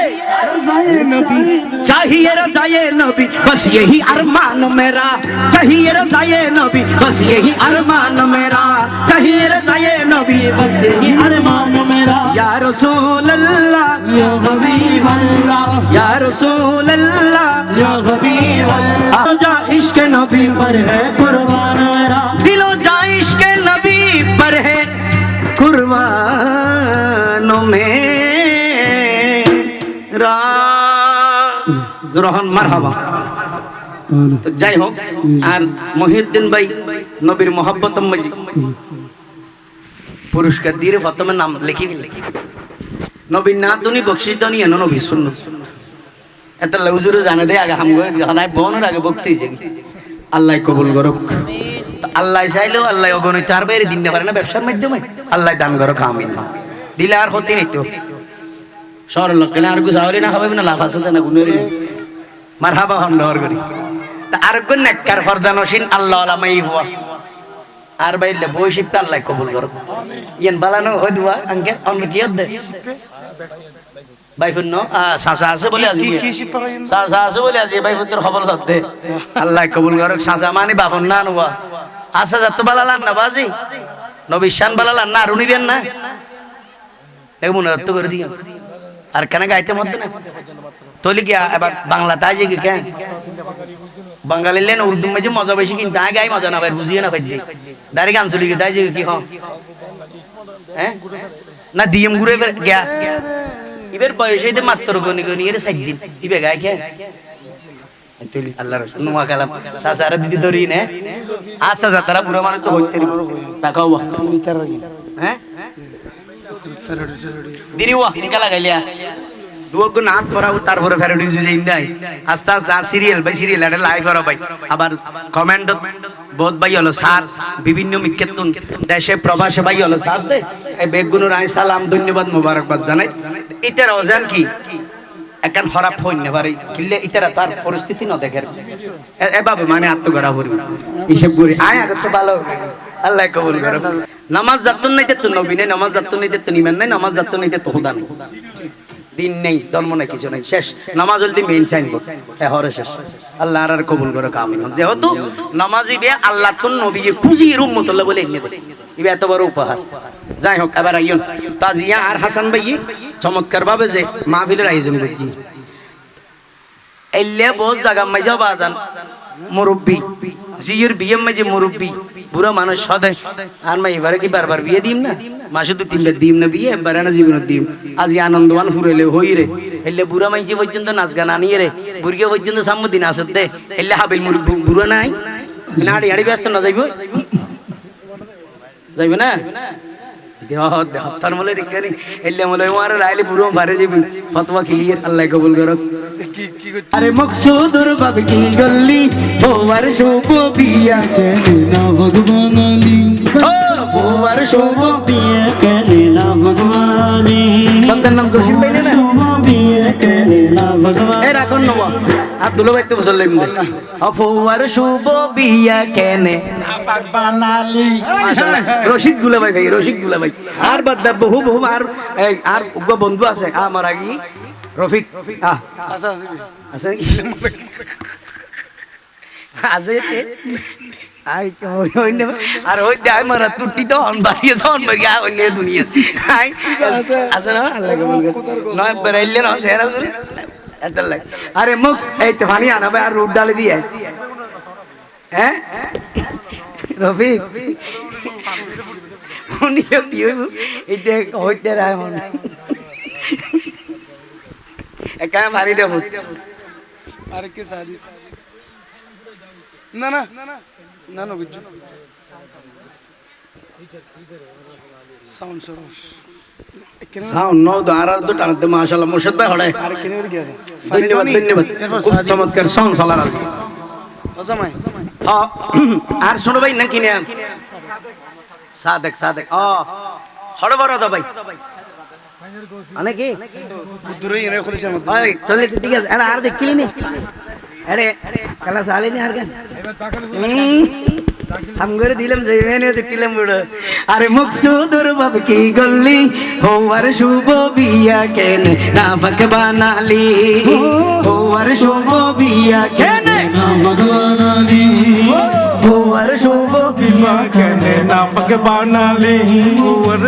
A: चाहिए रज़ाए नबी बस यही अरमान मेरा चाहिए रज़ाए नबी बस यही अरमान मेरा चाहिए रज़ाए नबी बस यही अरमान मेरा या रसूल अल्लाह या हबीब अल्लाह या रसूल अल्लाह या हबीब अल्लाह जा इश्क नबी पर है कुर्बान मेरा दिलो जा इश्क नबी पर है कुर्बानों में জোরহান মারহাবা তো যাই হোক আর মহিউদ্দিন ভাই নবীর মোহাব্বত মাঝি পুরস্কার দিয়ে প্রথমে নাম লিখি নবীর না তুমি বকশিস তো নিয়ে নবী শূন্য এত লউজুরে জানে দে আগে হামগো সদায় বনের আগে বকতে আল্লাহ কবুল করুক আল্লাহ চাইলেও আল্লাহ অগণিত আর বাইরে দিন না পারে না ব্যবসার মাধ্যমে আল্লাহ দান করুক আমিন দিলে আর ক্ষতি নেই তো সর লোক আর কিছু আওয়ারি না খাবে না লাভ আছে না গুনেরি মারহাবা হন ডর করি তা আর কোন নেককার ফরদানশীন আল্লাহ আলামাই হুয়া আর বাইলে বইশিপটা আল্লাহ কবুল করুক ইয়ান বালানো হয় দুয়া আঙ্কে অন্য কি হদ ভাই ফুন্ন সাসা আছে বলে আজি সাসা আছে বলে আজি ভাই ফুত্তর খবর হতে আল্লাহ কবুল করুক সাসা মানে বাপন না নুয়া আচ্ছা যত বালালান না বাজি নবী শান বালালান না রুনি দেন না দেখো মনে হতো করে দিও আর কেন গাইতে মত না তোলি কি এবার বাংলা তাই যে কেন বাঙালি লেন উর্দু মে যে মজা বেশি কিন্তু আগে গাই মজা না ভাই বুঝিয়ে না ফাইদি ডাইরেক্ট আঞ্চলিক তাই যে কি হ্যাঁ হ্যাঁ না দিম ঘুরে গিয়া ইবের বয়স হইতে মাত্র গনি গনি এর 7 দিন ইবে গায় কে তোলি আল্লাহর রাসূল নোয়া কালাম সাসারা দিদি ধরি নে আচ্ছা যাতারা বুড়া মানুষ তো হইতে তাকাও হ্যাঁ দিরিওয়া নিকালা গাইলিয়া দুগো নাচ পড়াও তারপরে ফেরোডি জুজে ইন্দাই আস্তে আস্তে সিরিয়াল বাই সিরিয়াল এটা লাইভ আর ভাই আবার কমেন্ট বহুত ভাই হলো সাথ বিভিন্ন মিক্ষেতুন দেশে প্রবাসে ভাই হলো সাথ দে এই বেগুনো রাই সালাম ধন্যবাদ মোবারকবাদ জানাই ইতার অজান কি একান খরাপ হইনে পারে কিলে ইতারা তার পরিস্থিতি ন দেখের এভাবে মানে আত্মগড়া করবে হিসাব করি আয় আগে তো ভালো আল্লাহ কবুল করে নামাজ যাতুন নাইতে তো নবী নাই নামাজ যাতুন নাইতে তো ইমান নাই নামাজ যাতুন নাইতে তো খোদা নাই দিন নেই ধর্ম নাই কিছু নাই শেষ নামাজ জলদি মেইন সাইন গো হরে শেষ আল্লাহ আর কবুল করে আমিন যেহেতু নামাজি বে আল্লাহ তো নবী খুঁজির উম্মত আল্লাহ বলে এনে দেয় ইবে এত বড় উপহার যাই হোক এবার আইয়ুন তাজিয়া আর হাসান ভাই চমৎকার ভাবে যে মাহফিলের আয়োজন করছি এলে বহুত জায়গা মাইজা বাজান মুরব্বি জিয়ের বিয়ে মাঝে মুরব্বি বুড়ো মানুষ সদাই আর মা এবারে কি বারবার বিয়ে দিম না মাসে 2-3 দিম না বিয়ে এবারে না জীবনত দিম আজি আনন্দবান ফুরাইলে হই রে এলে বুড়া মাইজি পর্যন্ত নাচ গান আনিয়ে রে বুড়িয়া পর্যন্ত সামুদ্দিন আসত দে এলে হাবিল বুড়ো নাই নাড়ি হাড়ি ব্যস্ত না যাইব যাইব না হত্যার মলে দেখে এলে মলে আমার রাইলে বুড়ো ভারে যাবি ফতোয়া খিলিয়ে আল্লাহ কবুল করক আরে মকসুদুর বাবা কি গল্লি ওর শুভ বিয়া
B: কেনে না ভগবান আলী
A: ওর শুভ
B: বিয়ে কেনে না ভগবান আলী
A: বন্দার নাম জসিম ভাই না
B: বিয়ে কেনে না ভগবান
A: এ রাখুন নব আর দুলো ভাই তো বসলে ওর শুভ বিয়া কেনে
B: পাক বানালি
A: মাশাআল্লাহ রশিদ দুলা ভাই রশিদ দুলা ভাই আর বাদ বহু বহু আর বন্ধু আছে আমার আগি রফিক আছে আছে আছে আই আর ওই দেয় মারা তুটি তো হন বাসিয়ে তো হন বাকি অন্য দুনিয়া আই আছে না আল্লাহ কবুল করে নয় বেরাইলে না সেরা করে এটা লাগ আরে মুক্স এই তো পানি আনা ভাই আর রুট ডালে দিয়ে হ্যাঁ রফিক উনি দিয়ে এইটা হইতে রায় মন একা মারি দেব
C: আরে কে সাদিস না না না না না না বুঝছো সাউন্ড সরস
A: সাউন্ড নো দারার তো টানতে মাশাআল্লাহ মুর্শিদ ভাই হড়ে
C: আরে কেনে গিয়া
A: ধন্যবাদ ধন্যবাদ খুব চমৎকার সাউন্ড চালার আছে
C: ওসামাই
A: হ্যাঁ আর শুনো ভাই না কিনে সাদেক সাদেক হড় বড় দাও ভাই আনে কি
C: দূরে এনে খুলেছে মধ্যে
A: ভাই চলে ঠিক আছে আরে আর দেখিলি নি আরে কালা সালে নি আর কেন हम घर दिलम जैवेने दिटिलम बुड़ अरे मकसूदुर बाब की गल्ली होवर शुभो बिया केने ना भगवान आली होवर शुभो बिया केने
B: ना भगवान आली
A: होवर शुभो
B: बिया केने ना भगवान आली ओवर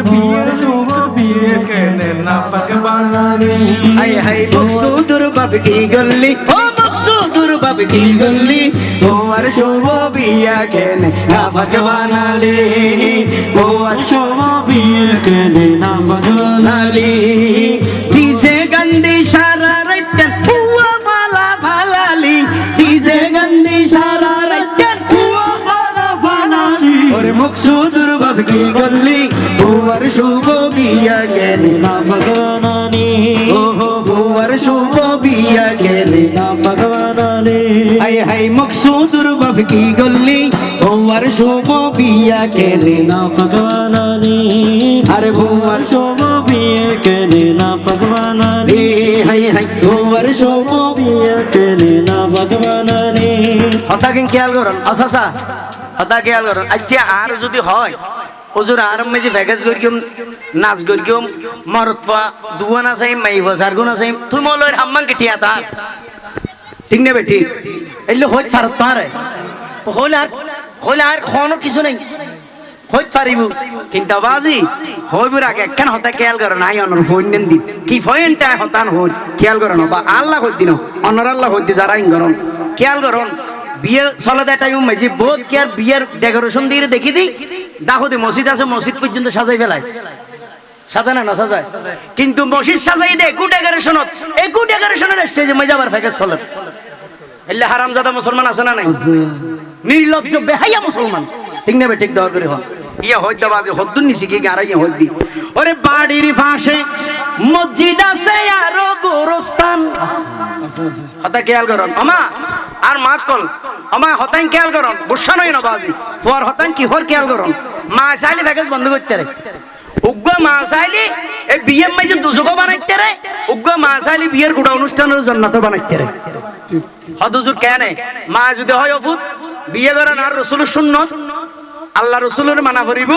B: बिये केने ना भगवान आली
A: हाय हाय मकसूदुर बाब की गल्ली ओ मकसूदुर बाब की गल्ली होवर शुभो बिया केने ना भगवान आली होवर शुभो
B: बिये केने ना भगवान
A: आली डीजे गंदी शरारतन हुआ वाला भालाली डीजे गंदी शरारतन हुआ वाला भालाली और मकसूदुर बाब की गल्ली होवर शुभो बिया केने
B: ना भगवान आली
A: होवर शुभो बिया केने
B: ना भगवान आली
A: हाय हाय मकसूदुर बाब की गल्ली होवर शुभो बिया केने
B: ना भगवान आली
A: अरे होवर
B: शोभो बिये केने ना भगवान आली
A: हाय हाय होवर शुभो
B: बिये केने ना भगवान आली
A: হতা কিন খেয়াল করুন আচ্ছা হতা খেয়াল করুন আচ্ছা আর যদি হয় ওজুর আরম মেজি ভেগাস গরিম নাচ গরিম মরতপা দুয়ানা চাই মাই বসার গুনা চাই তুই মলয়ের হাম্মান কে ঠিয়া তার ঠিক না বেটি এলে হইত ফারত তারে তো হইলে আর কোনো কিছু নেই হইত পারিব কিন্তু বাজি হইবুর আগে কেন হতা খেয়াল করুন আই অনর ফোন নেন দি কি ফয়েনটা হতান হই খেয়াল করুন বা আল্লাহ হইত দিন অনর আল্লাহ হইত যারা ইন করুন খেয়াল করুন বিয়ে চলে দেয় টাইম মেজি বহুত কি আর বিয়ের ডেকোরেশন দিয়ে দেখি দি দেখো দি মসজিদ আছে মসজিদ পর্যন্ত সাজাই ফেলায় সাজায় না সাজায় কিন্তু মসজিদ সাজাই দে একু ডেকোরেশনের স্টেজে মেজা আবার ফেকে চলে এলে হারামজাদা মুসলমান আছে না নাই নির্লজ্জ বেহাইয়া মুসলমান ঠিক না ঠিক দর করে ইয়া হইতে বাজে হদ্দুন নিছি কি গারাই হইদি ওরে বাড়ির পাশে মসজিদ আছে আর গোরস্থান হতা খেয়াল করুন আমা আর মাত কল আমা হতাই খেয়াল করুন বুঝছ নই না বাজি পর হতাই কি হর খেয়াল করুন মা চাইলে প্যাকেজ বন্ধ করতে রে উগ্র মা চাইলে এই বিয়ের মাঝে দুজক বানাইতে রে উগ্র মা চাইলে বিয়ের গোটা অনুষ্ঠানের জান্নাত বানাইতে রে হদুজুর কেনে মা যদি হয় অফুত বিয়ে করেন আর রসুলের সুন্নত আল্লাহ রসুলের মানা করিব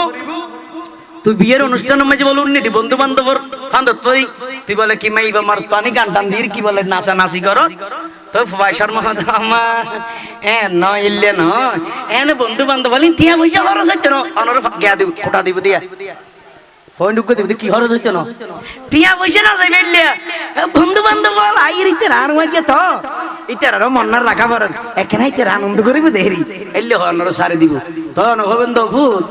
A: তুই বিয়ের অনুষ্ঠানের মাঝে বল উন্নতি বন্ধু বান্ধবর ফান্দত পরি তুই বলে কি মাই বা মার পানি গান টান দিয়ে কি বলে নাচা নাচি কর তো পয়সার মহৎ আমার ন ইল্লে ন এনে বন্ধু বান্ধব বলি টিয়া পয়সা খরচ হইতে না অনর গিয়া দিব খোটা দিব দিয়া ফোন ঢুকে দিব কি খরচ হইতে না টিয়া পয়সা না যাইবে ইল্লে বন্ধু বান্ধব আইরিতে ইতে আর মাঝে তো ইতে আর মন্নার রাখা পারেন এখানে ইতে আনন্দ করিব দেরি এলে হনর সারে দিব তখন হবেন তো ফুট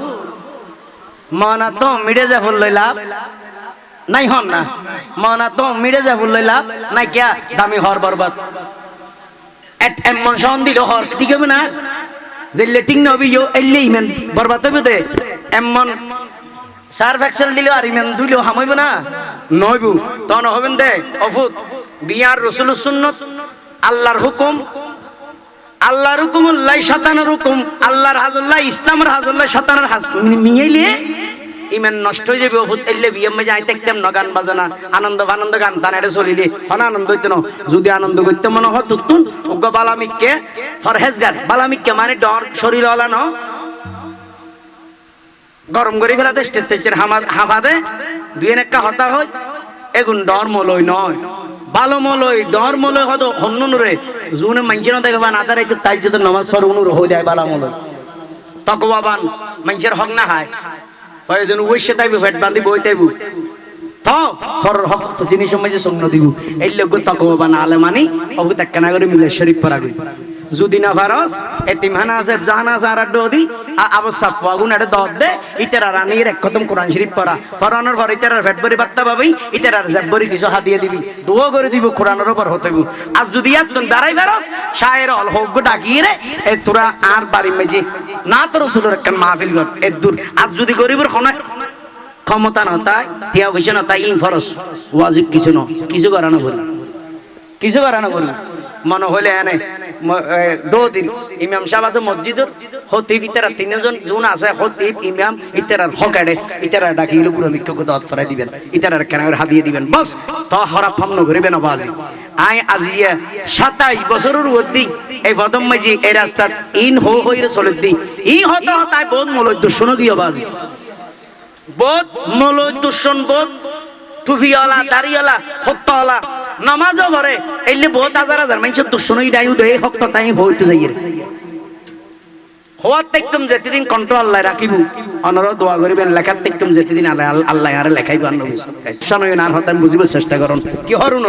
A: মনা তো মিড়ে যা ফুল লইলাম নাই হন না মনা তো মিড়ে যা ফুল লইলাম নাই কিয়া দামি হর বরবাদ এমন সন দিল হর ঠিক হবে না যে লেটিং নবি এলে ইমেন বরবাদ হবে দে এমন সার্ফ এক্সেল দিল আর ইমেন দিল হামাইব না নইবু তখন হবেন দে অফুত বিয়ার রসুলের সুন্নত আল্লাহর হুকুম আল্লাহর হুকুমুল্লাহ শতানের হুকুম আল্লাহর হাজুল্লাহ ইসলামের হাজুল্লাহ শতানের হাজ মিয়াইলে ইমান নষ্ট হয়ে যাবে অফুত এলে বিয়ে মে যাই দেখতাম না গান বাজানা আনন্দ আনন্দ গান তান এটা চলিলে হন আনন্দ হইতো না যদি আনন্দ করতে মনে হয় তুতুন উগ্র বালামিককে ফরহেজ গান বালামিককে মানে ডর শরীর হলা ন গরম করে ফেলাতে স্টেজের হাফাদে দুই একটা হতা হয় এগুন ডর মলই নয় ভালো মলই ডর মলই হয়তো হন্নুরে জুনে মাইনছে না দেখবা না তার একটু তাই যেতে নমাজ সরুনুর হয়ে যায় বালা মলই তকবাবান মাইনছের হক না হয় প্রয়োজন অবশ্যই তাইবু ফেট বান্ধি বই তাইবু থাও ফর হক ফসিনি সময় যে সন্ন দিব এই লোক তকবাবান আলে মানি অবু তাক্কানা করে মিলে শরীফ পড়া গই যদি না ফারস এতিমহানা আছে জাহানা সারা দদি আবসাফ ফাগুন এর দদ দে ইতারা রানীর এক খতম কোরআন শরীফ পড়া ফরানোর পর ইতারা ফেটবরি বাত্তা পাবি ইতারার জব্বরি কিছু হাদিয়ে দিবি দোয়া করে দিব কোরআনের উপর হতেবু আজ যদি একজন দাঁড়াই ফারস শায়ের অল হোক ডাকিয়ে রে এ তোরা আর বাড়ি মেজি না তো রাসূলের এক মাহফিল গত এ দূর আজ যদি গরিবের খনা ক্ষমতা না তাই টিয়া পয়সা না তাই ইন ফরস ওয়াজিব কিছু না কিছু করানো করি কিছু করানো করি মনে হলে এনে দিন ইমাম সাহেব আছে মসজিদের হতিব ইতারা তিনজন জুন আছে হতিব ইমাম ইতারার হকাড়ে ইতারা ডাকিলে পুরো মিক্ষকে দত ফরাই দিবেন ইতারার কেনার হাদিয়ে দিবেন বস তো হরা ফামনো করিবেন বাজি আই আজিয়া 27 বছরের উদ্দি এই প্রথম মাঝি এই রাস্তা ইন হইরে চলে দি ই হতো তাই বহুত মলয় দুশন গিয়ে বাজি বহুত মলয় দুশন বহুত টুফিওয়ালা দাড়িওয়ালা হত্তাওয়ালা নামাজও করে এলে বহুত হাজার হাজার মানুষের দুশ্মনই ডাইউ দেয় হক তাই হইতে যাইয়ে হওয়ার দেখতাম যেতেদিন কন্ট্রোল আল্লাহ রাখিব অনর দোয়া করিবেন লেখার দেখতাম যেতেদিন আল্লাহ আরে লেখাইব শোনই না হতে বুঝিবার চেষ্টা করুন কি হরুন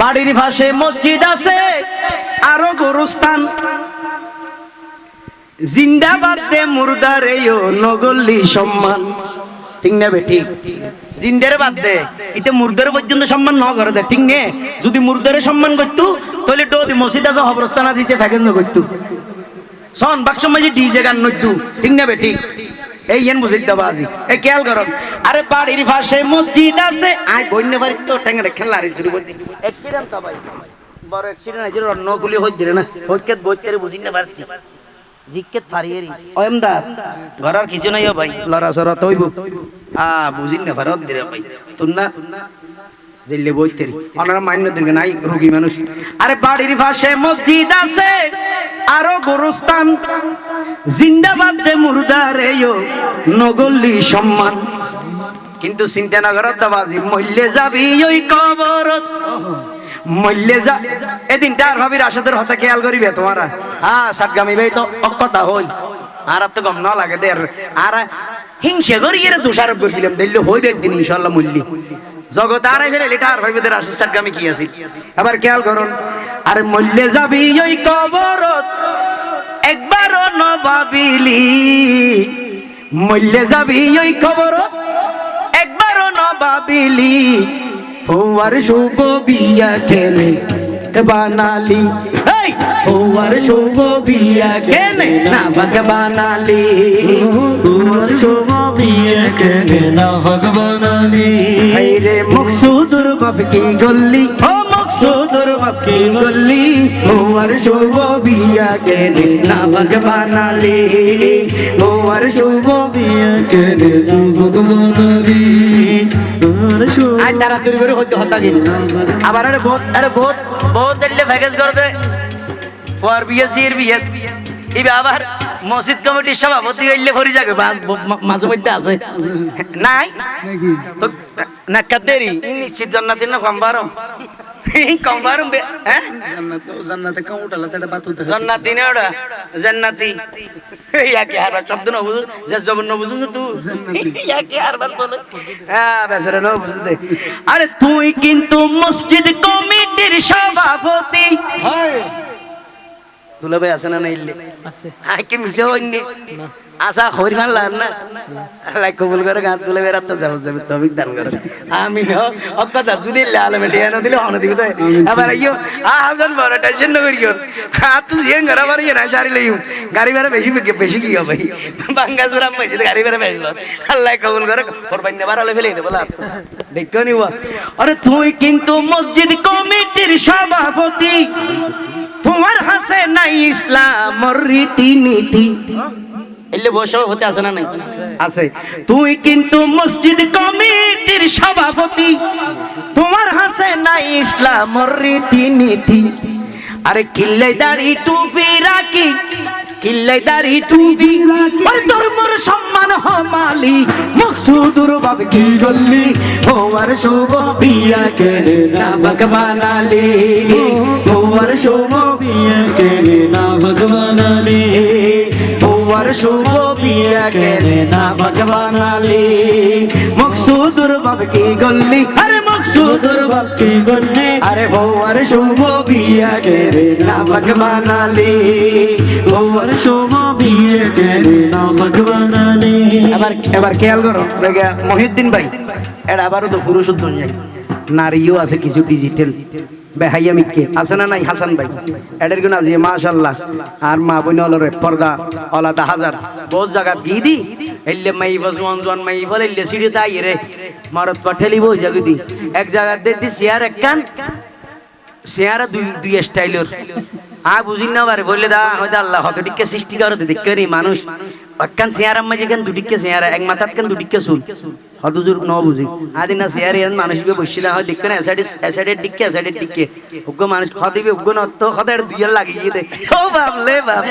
A: বাড়ির পাশে মসজিদ আছে আরো গোরস্থান জিন্দাবাদ দে মুর্দারে নগল্লি সম্মান ঠিক না বে ঠিক জিন্দারে বাদ দে ইতে মুর্দার পর্যন্ত সম্মান ন করে দে ঠিক নে যদি মুর্দারে সম্মান করতু তাহলে ডোদি মসজিদ আছে হবরস্থানা দিতে থাকেন না করতু সন বাক্স মাঝে ডিজে গান নইতু ঠিক না বে ঠিক এই এন বুঝিত দাও আজি এ খেয়াল করো আরে বাড়ির পাশে মসজিদ আছে আই বইনে বাড়ি তো টেঙ্গরে খেলা রে শুরু করতে অ্যাক্সিডেন্ট তো ভাই বড় অ্যাক্সিডেন্ট আছে রন্ন গুলি হই দিরে না হইকেত বইতে বুঝিন না পারতি জিক্কেত ফারিয়েরি ওমদা ঘরের কিছু নাই ভাই লরা সরা তইব বুঝিন না ফারত দিরে ভাই তুন্না জেলে বইতেরি ওনারা মান্য দিন নাই রোগী মানুষ আরে বাড়ির পাশে মসজিদ আছে আরো গোরস্থান জিন্দাবাদ দে মুর্দারে নগল্লি সম্মান কিন্তু চিন্তা না করত দাবাজি মল্লে যাবি ওই কবরত মল্লে যা এদিন তার ভাবির আশাদের হতে খেয়াল করিবে তোমারা সাতগামী ভাই তো অকতা হই আর তো গম না লাগে দের আর হিংসে করিয়ে দোষারোপ করে দিলাম দিল্লি হইবে একদিন ইনশাল্লাহ মল্লি জগৎ আর ফেলে লিটার ভাইবেদের আশা সাতগামী কি আছে আবার খেয়াল করুন আরে মল্লে যাবি ওই কবরত একবারও না ভাবিলি মল্লে যাবি ওই কবরত একবারও না ভাবিলি ফোয়ার শুভ বিয়া কেনে বানালি ফোয়ার শুভ বিয়া কেনে না বানালি
D: ফোয়ার শুভ বিয়া কেনে না বানালি
A: রে মকসুদুর বাপ কি গল্লি ও মকসুদুর বাপ কি গল্লি ফোয়ার শুভ বিয়া কেনে না বানালি ফোয়ার শুভ বিয়া
D: কেনে না বানালি
A: আজ তাড়াতাড়ি করে হইতে হতা গেল আবার আরে বহুত দিলে প্যাকেজ করবে ফর বিয়ে জির বিয়ে ইবে আবার মসজিদ কমিটির সভাপতি হইলে ভরি যাবে মাঝে মধ্যে আছে নাই তো না কাদেরি নিশ্চিত জান্নাতি না কমবারম কমবারম হ্যাঁ
C: জান্নাতে কাম উঠালা তেটা বাত হইতে
A: জান্নাতি না ওটা জান্নাতি ইয়া কি আর শব্দ না বুঝু যে জবন না বুঝু তুই ইয়া কি আর বল হ্যাঁ বেচারা না বুঝু দে আরে তুই কিন্তু মসজিদ কমিটি কমিটির সভাপতি
C: হায়
A: দুলা ভাই আছে না না ইল্লে আছে কি মিছে হইনি আশা হইর খান লান না আল্লাহ কবুল করে গান তুলে বেরাত তো যাব যাব তবিক দান করে আমি অকতা যদি লাল মেটিয়া না দিলে হন দিবে তো আবার আইও হাসান বড় টেনশন না করিও তুই যে ঘর বাড়ি না সারি লইও গাড়ি ভাড়া বেশি বেশি কি হবে বাঙ্গাসুরা মসজিদ গাড়ি ভাড়া বেশি আল্লাহ কবুল করে কোরবানি নেবার হলে ফেলে দে বলা দেখো নিবা আরে তুই কিন্তু মসজিদ কমিটির সভাপতি তোমার হাসে নাই ইসলামের রীতিনীতি এলে বসে হতে আছে না নাই আছে তুই কিন্তু মসজিদ কমিটির সভাপতি তোমার হাসে নাই ইসলামের রীতিনীতি আরে কিল্লাই দাড়ি টুপি রাখি কিল্লাই দাড়ি টুপি রাখি ধর্মের সম্মান হমালি মকসুদুর বাবা কি গল্লি হওয়ার শুভ বিয়া কেনে না ভগবানালি
D: তোমার শুভ বিয়ে কেনে না ভগবানালি
A: হওয়ার শুভ বিয়া কেনে না ভগবানালি মকসুদুর বাবা কি গল্লি আরে মকসুদুর বাবা
D: কি গন্নে
A: আরে হওয়ার শুভ বিয়া কেনে না ভগবানালি
D: তোমার শুভ বিয়ে কেনে না ভগবানালি
A: এবার খেয়াল করো মহিউদ্দিন ভাই এটা আবারও তো পুরুষ দুনিয়ায় নারীও আছে কিছু ডিজিটাল বেহাইয়া মিকে আছে না নাই হাসান ভাই এটার গুণ আছে মাশাআল্লাহ আর মা বোন অলরে পর্দা অলাদা হাজার বহুত জায়গা দিয়ে দি এলে মাই বজওয়ান জওয়ান মাই বলে এলে সিঁড়ি তাই রে মারত পাঠেলি বই জায়গা দি এক জায়গা দি শেয়ার এক কান শেয়ার দুই স্টাইলের বুঝিন না পারে বললে দা হয়তো আল্লাহ হত টিকে সৃষ্টি করো দেখি মানুষ একখান শেয়ার আম্মা যেখান দুটিকে শেয়ার এক মাথাত খান দুটিকে চুল হতজুর ন বুঝি আদিনা শেয়ার ইয়ান মানুষ বসছিল হয় দেখবে না এসাইডের দিকে উগ্র মানুষ হদিবে উগ্র নত্ত হদের দুইয়ার লাগিয়ে দে ও বাবলে বাপ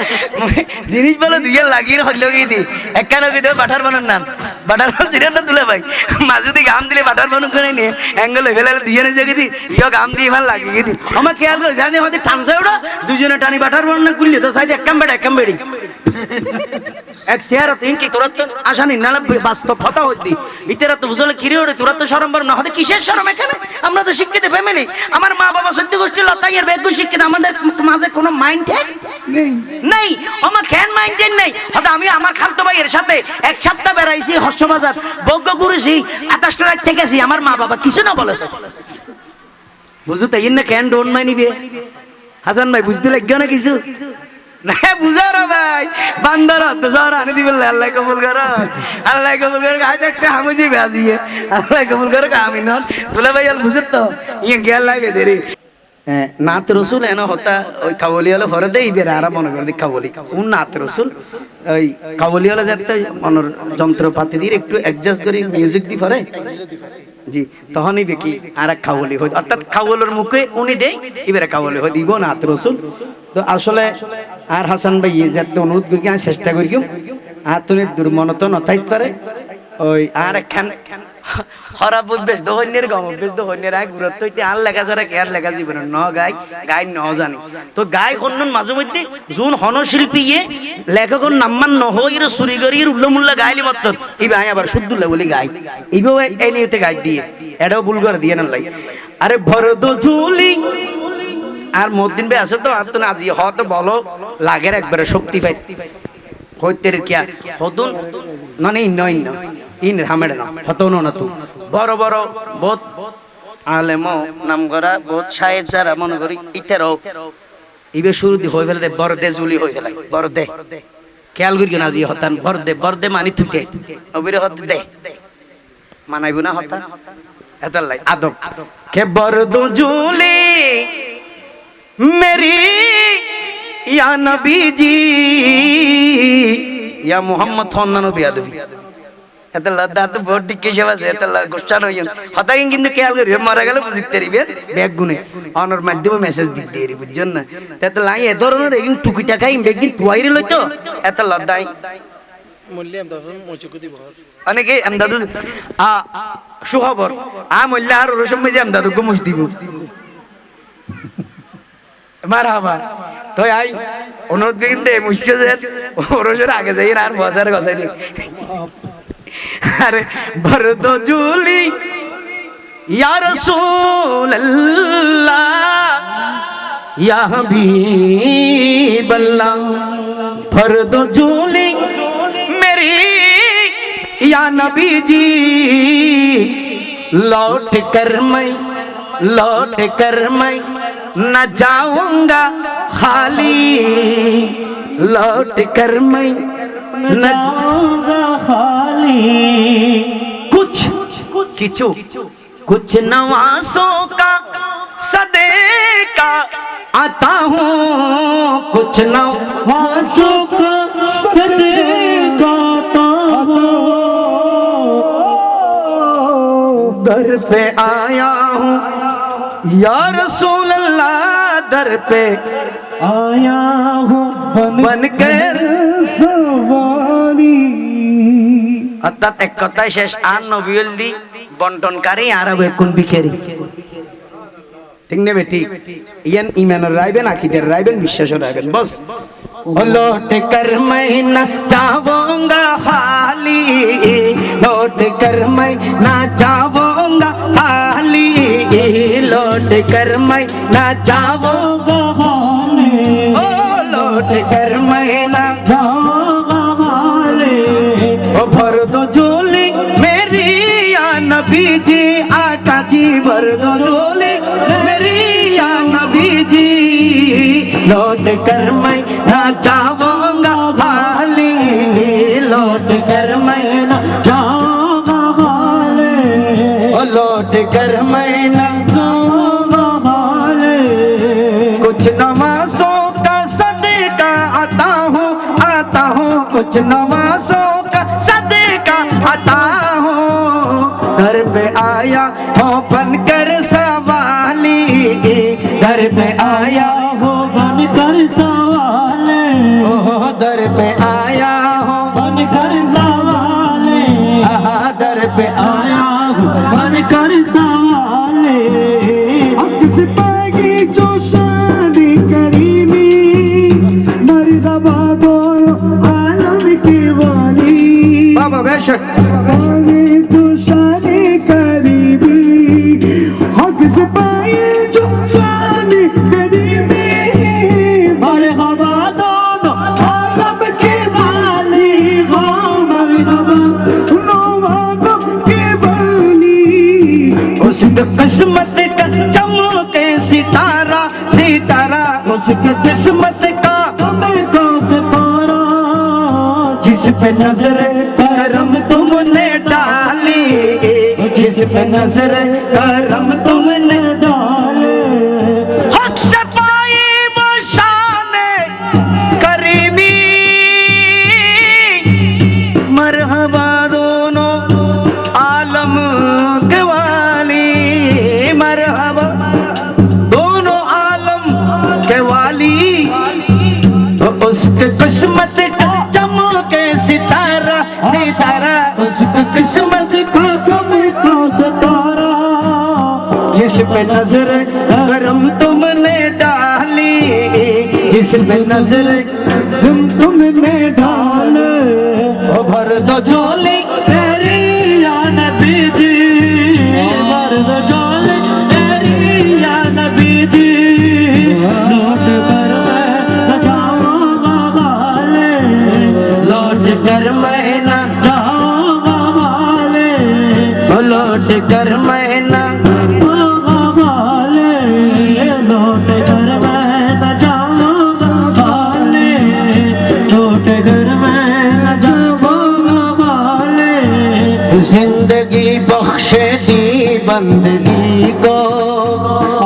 A: জিনিস বলে দুইয়ার লাগিয়ে হইল গিয়ে দি একখান দিতে বাটার বানার নাম বাটার বান না তুলে ভাই মাঝুদি গাম দিলে বাটার বানুক করে নিয়ে অ্যাঙ্গেল ফেলে দুইজনে জেগে দি ইয় গাম দিয়ে ভাল লাগিয়ে দি আমার খেয়াল করে জানি হয়তো টানছে ওটা দুজনে টানি বাটার বান না করলি তো সাইড একদম বেড়ি এক শেয়ার কি তোরা তো আসানি না বাস্তব কথা হইতি ইতেরা তো বুঝলে কিরে ওরে তোরা তো শরম না হতে কিসের শরম এখানে আমরা তো শিক্ষিত ফ্যামিলি আমার মা বাবা সত্যি গোষ্ঠী লতাইয়ের বেগুন শিক্ষিত আমাদের মাঝে কোনো মাইন্ড নেই আমার খ্যান মাইন্ড নেই হয়তো আমি আমার খালতো ভাইয়ের সাথে এক সপ্তাহ বেড়াইছি হর্ষবাজার বজ্ঞ করেছি 28টা রাত থেকেছি আমার মা বাবা কিছু না বলেছে বুঝু তাই না ক্যান ডোন্ট মাই নিবে হাসান ভাই বুঝতে লাগবে না কিছু না বুঝারো ভাই বান্দার তো সর আনি দিবে আল্লাহ কবুল করো আজ একটা হামুজি বাজিয়ে আল্লাহ কবুল করো আমি নন তুলে ভাই আর বুঝত তো ইয়ে গেল লাগে দেরি নাত রসুল এনে হতা ওই কাবলি হলে ভরে দেই বের আর মনে করে কাবলি কোন নাত রসুল ওই কাবলি হলে যাতে মনের যন্ত্রপাতি দিয়ে একটু অ্যাডজাস্ট করে মিউজিক দি ভরে জি তখনই বেকি আর এক খাওয়ালি হয় অর্থাৎ খাওয়ালের মুখে উনি দেই এবারে খাওয়ালি হয় দিব নাত রসুল তো আসলে আর হাসান ভাই যাতে অনুরোধ করি আমি চেষ্টা করি আর তুমি দুর্মনত নথাইতে পারে ওই আর একখান খারাপ অভ্যেস দহন্যের গম অভ্যেস দহন্যের আয় গুরুত্ব হইতে আর লেখা ছাড়া কে আর লেখা জীবনে ন গাই ন জানি তো গাই হন্যন মাঝে মধ্যে যোন হনশিল্পী ইয়ে লেখকের নাম্মান ন হইর চুরি করি উল্লমুল্লা গাইলি মত এই ভাই আবার শুদ্ধুল্লা বলি গাই এইভাবে এই নিয়েতে গাই দিয়ে এটাও ভুল করে দিয়ে না লাই আরে ভরদ ঝুলি আর মদিন ভাই আছে তো আর তো আজি হয়তো বলো লাগের একবারে শক্তি পাই হইতের কিয়া হতুন ননে ইন হামেড়ে না হতন না তু বড় বড় বহুত আলেম নাম করা বহুত সাহেব যারা মনে করি ইতেরও ইবে শুরু দি হই ফেলে বরদে জুলি হই ফেলে বরদে খেয়াল করি না জি হতান বরদে মানি তুইতে অবিরে হত দে মানাইব না হতান এতার লাই আদব কে বরদ জুলি मेरी या नबी जी या मोहम्मद थोन्ना नबी आदमी এতে লাদা তো বড় টিকে সেবা আছে এতে গুচ্ছা নই হতা কিন্তু খেয়াল করি মারা গেলে বুঝতে রিবে ব্যাগ গুনে অনর মাধ্যমে মেসেজ দিতে রি বুঝছেন না এতে লাই এ ধরনের এই টুকি টাকা ইমবে কিন্তু তুইরে লইতো এতে লাদাই
C: মূল্য আমদাদু মচুকু দিব
A: অনেকে আমদাদু সুখবর মূল্য আর রসম যে আমদাদু গো মুছ দিব মারহাবা তো আই অনুরোধ কিন্তু মুশকিলের ওরসের আগে যাই আর বসার গছাই দি আরে বরদ জুলি ইয়া রাসূলুল্লাহ या हबीब अल्लाह फर्द झोली मेरी या नबी जी लौट कर मैं न जाऊंगा खाली लौट कर मैं न जाऊंगा खाली कुछ नवासों का सदेका आता हूँ कुछ नवासों का सदेका आता हूँ दर पे आया हूँ या रसूल अल्लाह दर पे आया हूँ बनकर सवाली অর্থাৎ এক কথায় শেষ আর নবীল দি বন্টনকারী আর কোন ভিখারি ঠিক নেবে ঠিক ইয়ান ইমানের রাইবেন আকিদের রাইবেন বিশ্বাসের রাইবেন বস लौट कर मैं न जाऊंगा खाली लौट कर मैं न जाऊंगा खाली लौट कर मैं न जाऊंगा खाली ओ लौट कर मैं न जाऊंगा खाली ओ भर दो झोली मेरी या नबी जी आका जी भर दो झोली मेरी या नबी जी लौट कर मैं ना जाऊंगा खाली लौट कर मैं ना जाऊंगा खाली लौट कर मैं ना जाऊंगा खाली कुछ नमाज़ों का सदका आता हूँ कुछ नमाज़ों का सदका आता हूँ घर पे आया हूँ बनकर सवाली घर पे आया हूँ बनकर सवाली दर पे आया हूँ बनकर सवाली दर पे आया हूँ बनकर सवाली
E: हक सिपाही जो शान करीमी मर्दबा दो आलम की वाली
A: बाबा बेशक
E: जो शान करीमी हक सिपाही जो शान करीमी मर्दबा दोनों आलम की वाली हो मर्दबा दोनों की वाली
A: उसके किस्मत का चमके सितारा सितारा उसके किस्मत का चमके सितारा जिस पे नजर करम तुमने डाली जिस पे नजर करम तुमने डाली हक से पाई वो शान करीमी मरहबा दोनों आलम के वाली मरहबा दोनों आलम के वाली उसके किस्मत का चमके सितारा सितारा उसके किस्मत का चमके सितारा जिस पे नजर करम तुमने डाली जिस पे नजर तुमने डाले ओ भर दो झोली तेरी या नबी जी भर दो झोली तेरी या नबी जी लौट कर मैं न जाऊंगा खाली लौट कर मैं न जाऊंगा खाली लौट कर मैं न जाऊंगा खाली लौट कर मैं न जाऊंगा खाली लौट कर मैं न जाऊंगा खाली जिंदगी बख्शे दी बंदगी को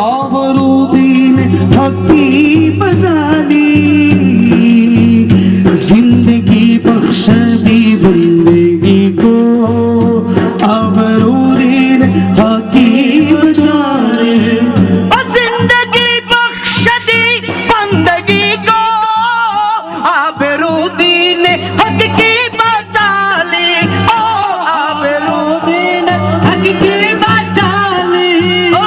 E: आबरूदीन हकी बजाली जिंदगी बख्श दी बंदगी को आबरूदीन हकी बजाली
A: जिंदगी बख्श दी बंदगी को आबरूदीन हक की बचाली ओ आबरूदीन हक की बचाली ओ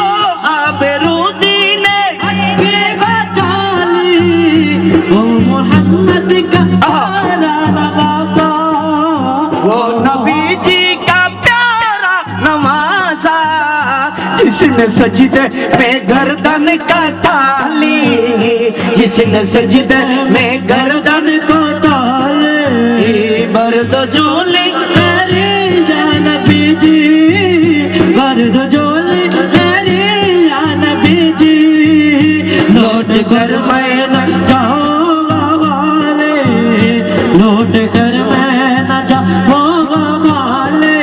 A: आबरूदीन हक की बचाली जिसने सजदे में गर्दन कटा ली, जिसने सजदे में गर्दन कटा ली, बर्द जोली तेरी जान बीजी, बर्द जोली तेरी जान बीजी, लौट कर मैं न जाऊंगा वाले, लौट कर मैं न जाऊंगा वाले,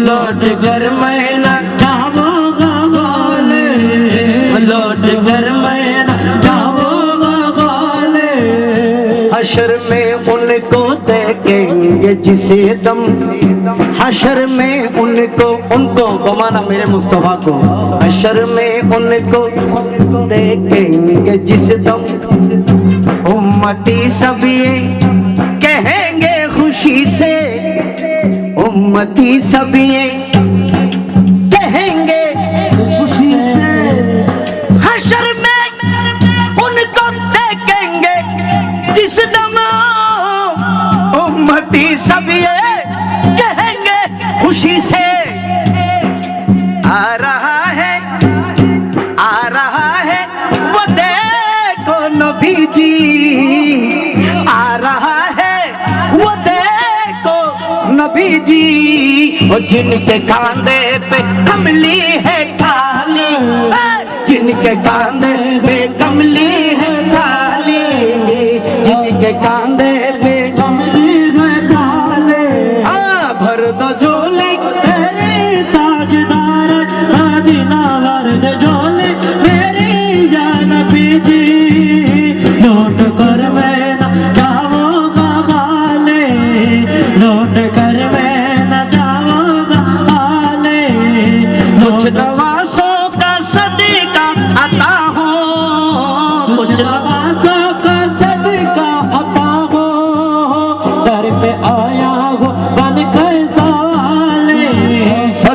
A: लौट कर मैं न जाऊंगा वाले, लौट कर मैं न जाऊंगा वाले। हशर में उनको देखेंगे जिसे दम, हशर में उनको बमाना मेरे मुस्तफा को, हशर में उनको देखेंगे जिस दम, उम्मती सब ये कहेंगे खुशी से, उम्मती सब ये कहेंगे खुशी से, हशर में उनको देखेंगे जिस दम, उम्मती सब ये कहेंगे खुशी से। आ रहा है वो देखो नबी जी, आ रहा है वो देखो नबी जी, और जिनके कांधे पे कमली है काली, जिनके कांधे पे कमली है काली, जिनके कांधे पे कमली है काली, भर दो झोली तेरे ताजदार मदीना, भर दो झोली मेरी जान बीजी, लौट कर मैं न जाऊंगा वाले, लौट कर मैं न जाऊंगा वाले, कुछ नवासों का सदका अता हो, कुछ नवासों का सदका अता हो, दर पे आया हो बन कर सवाले,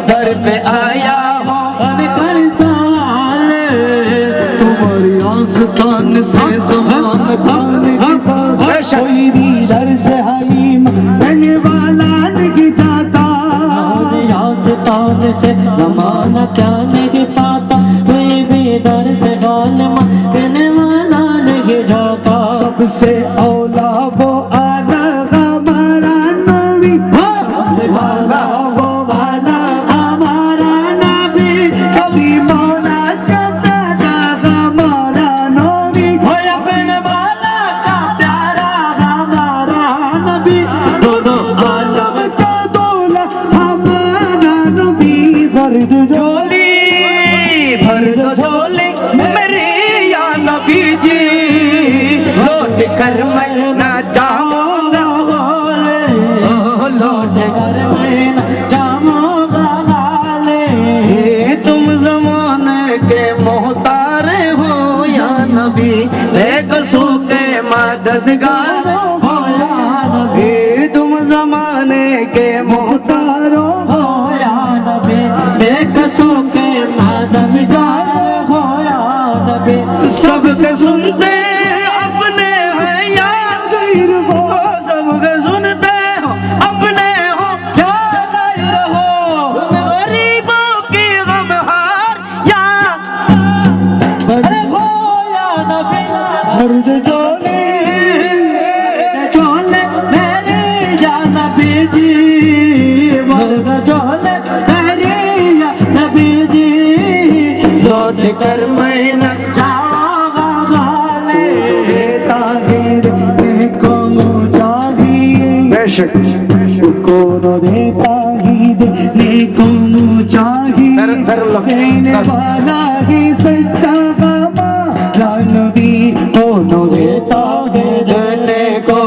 A: दर पे आया हो बन कर सवाले,
E: तुम्हारी आस्तान से समान पाने की बात, कोई भी दर से हलीम रहने वाला नहीं जाता,
D: आस्तान से जमाना क्या नहीं पाता, कोई भी दर से गालिमा कहने वाला नहीं जाता,
E: सबसे औला वो आला हमारा नबी, सबसे वाला वो वाला हमारा नबी, कभी मौला का प्यारा हमारा नबी,
D: हो अपने वाला का प्यारा हमारा नबी, दोनों आलम
E: का दूल्हा हमारा नबी, भर दो
A: झोली भर दो झोली मेरी या नबी जी, लौट कर मैं न जाऊंगा वाले, लौट कर मैं न जाऊंगा वाले, तुम जमाने के मोहतार हो या नबी, बेकसू के मददगार हो या नबी, तुम जमाने के मोहतार हो या नबी, बेकसू के मददगार हो या नबी, सबके सुनते अपने हैं यार गैर हो, सबके सुनते हो अपने हो क्या गैर हो, तुम गरीबों की गमहार या हो या नबी,
E: भर दो झोली
D: झोले मेरी या नबी जी, भर दो झोले मेरी या नबी जी,
A: लौट कर मैं न
D: जाऊंगा वाले,
E: ताहिर को चाहिए,
A: बेशक
E: को देता ही देने को चाहिए, देने वाला ही सच्चा हमारा नबी, को देता है
A: देने को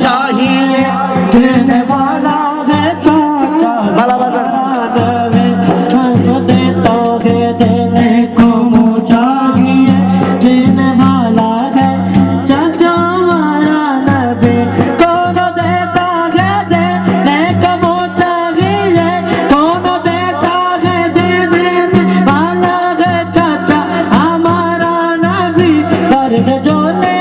A: चाहिए,
D: देने वाला है सच्चा
A: बाला बाजा
D: नबी, देता है देने को चाहिए, देने वाला है सच्चा हमारा नबी, कौन देता है देने को चाहिए, कौन देता है देने वाला है सच्चा हमारा नबी, भर दो झोले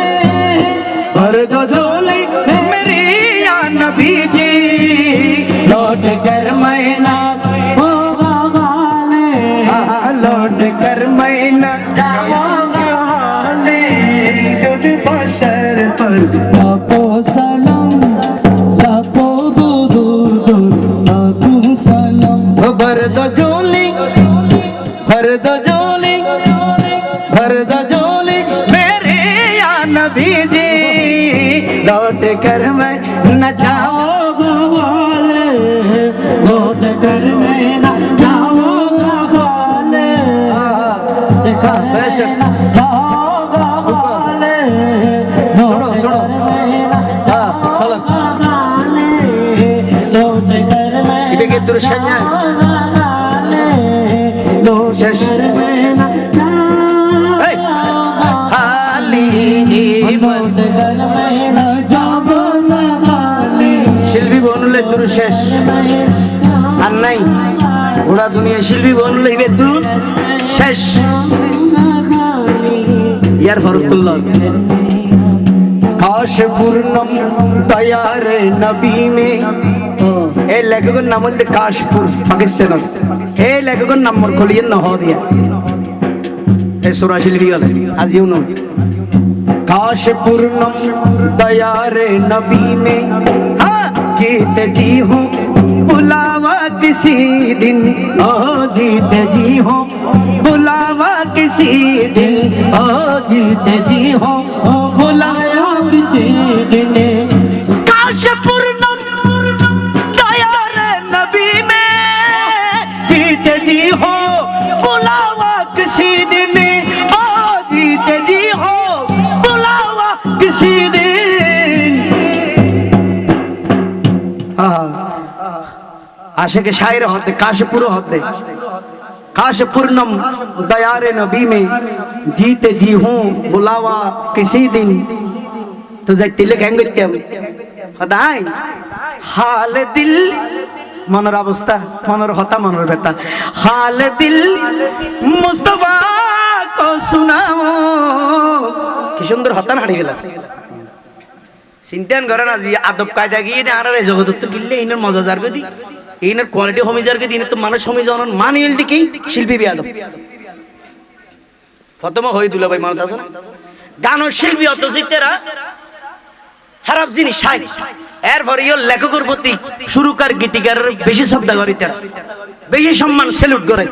A: नबी जी लौट कर मैं न जाऊंगा
D: खाले लौट कर मैं न जाऊंगा खाले देखा
A: बेशक।
D: न जाऊंगा खाले
A: सुनो सुनो हाँ चलो
D: खाले लौट कर मैं
A: इबे के दुर्शन्या
D: लौट
A: शेष
D: कर मैं न
A: हाली
D: लौट कर मैं न जाऊंगा खाले
A: शिल्पी बनले दूर शेष আর নাই ওরা দুনিয়া শিল্পী বনলে ইবে দূর শেষ ইয়ার ফরতুল্লাহ কাশ পূর্ণম দয়ারে নবী মে এই লেখকের নাম হল কাশপুর পাকিস্তান এই লেখকের নাম মোর খলিয়েন নহ দিয়া এই সূরা শিল্পী হল আজ ইউ নো काश पूर्णम दया रे नबी में हाँ जीते जी हूँ बुलावा किसी दिन ओ जीते जी हूँ बुलावा किसी दिन ओ जीते जी हूँ बुलाया
D: किसी दिन
A: काश पूर्णम दया रे नबी में जीते जी हो बुलावा किसी दिन ओ जीते जी हो बुलावा किसी दिन आशिक शायर होते काशपुर होते काश पूर्णम दया रे नबी में जीते जी हूँ बुलावा किसी दिन तो जाते लेखेंगे क्या खुदाई हाल दिल मनर अवस्था मनर होता मनर बेटा हाल दिल मुस्तफा को सुनाओ कि सुंदर होता ना हाड़ी गला चिंतन करें ना जी आदब कायदा की ने आरे जगत तो किल्ले इन्हें मजा जार कर दी इन्हें क्वालिटी होमी जार कर दी इन्हें तो मानस होमी जान मान येल दी की शिल्पी भी आदब फतमा होई दूल्हा भाई मानता सुन गानों शिल्पी होते से तेरा খারাপ জিনিস হাই এরপর ইও লেখকের প্রতি সুরকার গীতিকারের বেশি শব্দ করি তার বেশি সম্মান সেলুট করে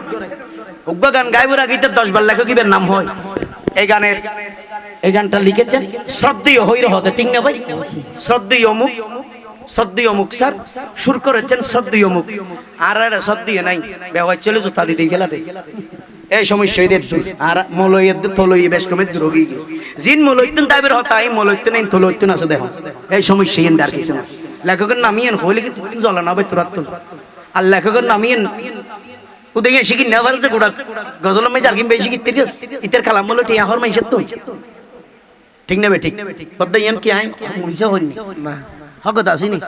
A: উগ্র গান গাইবার আগে 10 বার লেখকের নাম হয় এই গানটা লিখেছেন শ্রদ্ধেয় হইর হতে ঠিক না ভাই শ্রদ্ধেয় অমুক স্যার সুর করেছেন শ্রদ্ধেয় অমুক আর আর শ্রদ্ধেয় নাই বেওয়াই চলে জুতা দিতে গেলা দে এই সমস্যা এদের আর মলয়ের তলই বেশ কমে রোগী জিন মলইতেন তাইবের হতা এই মলইতেন এই তলইতেন আছে দেখো এই সমস্যা এন আর কিছু না লেখকের নামিয়েন হইলে কি তুমি জ্বলা না ভাই তোরাত আর লেখকের নামিয়েন উদয় শিখি না ভালো যে গোড়া গজল মে জারকিম বেশি কিতে দিস ইতের কালাম বলে টিয়া হর মাইছে তো ঠিক না বে ঠিক পদ্দা ইয়ান কি আই মুরিসা হইনি না হগত আসিনি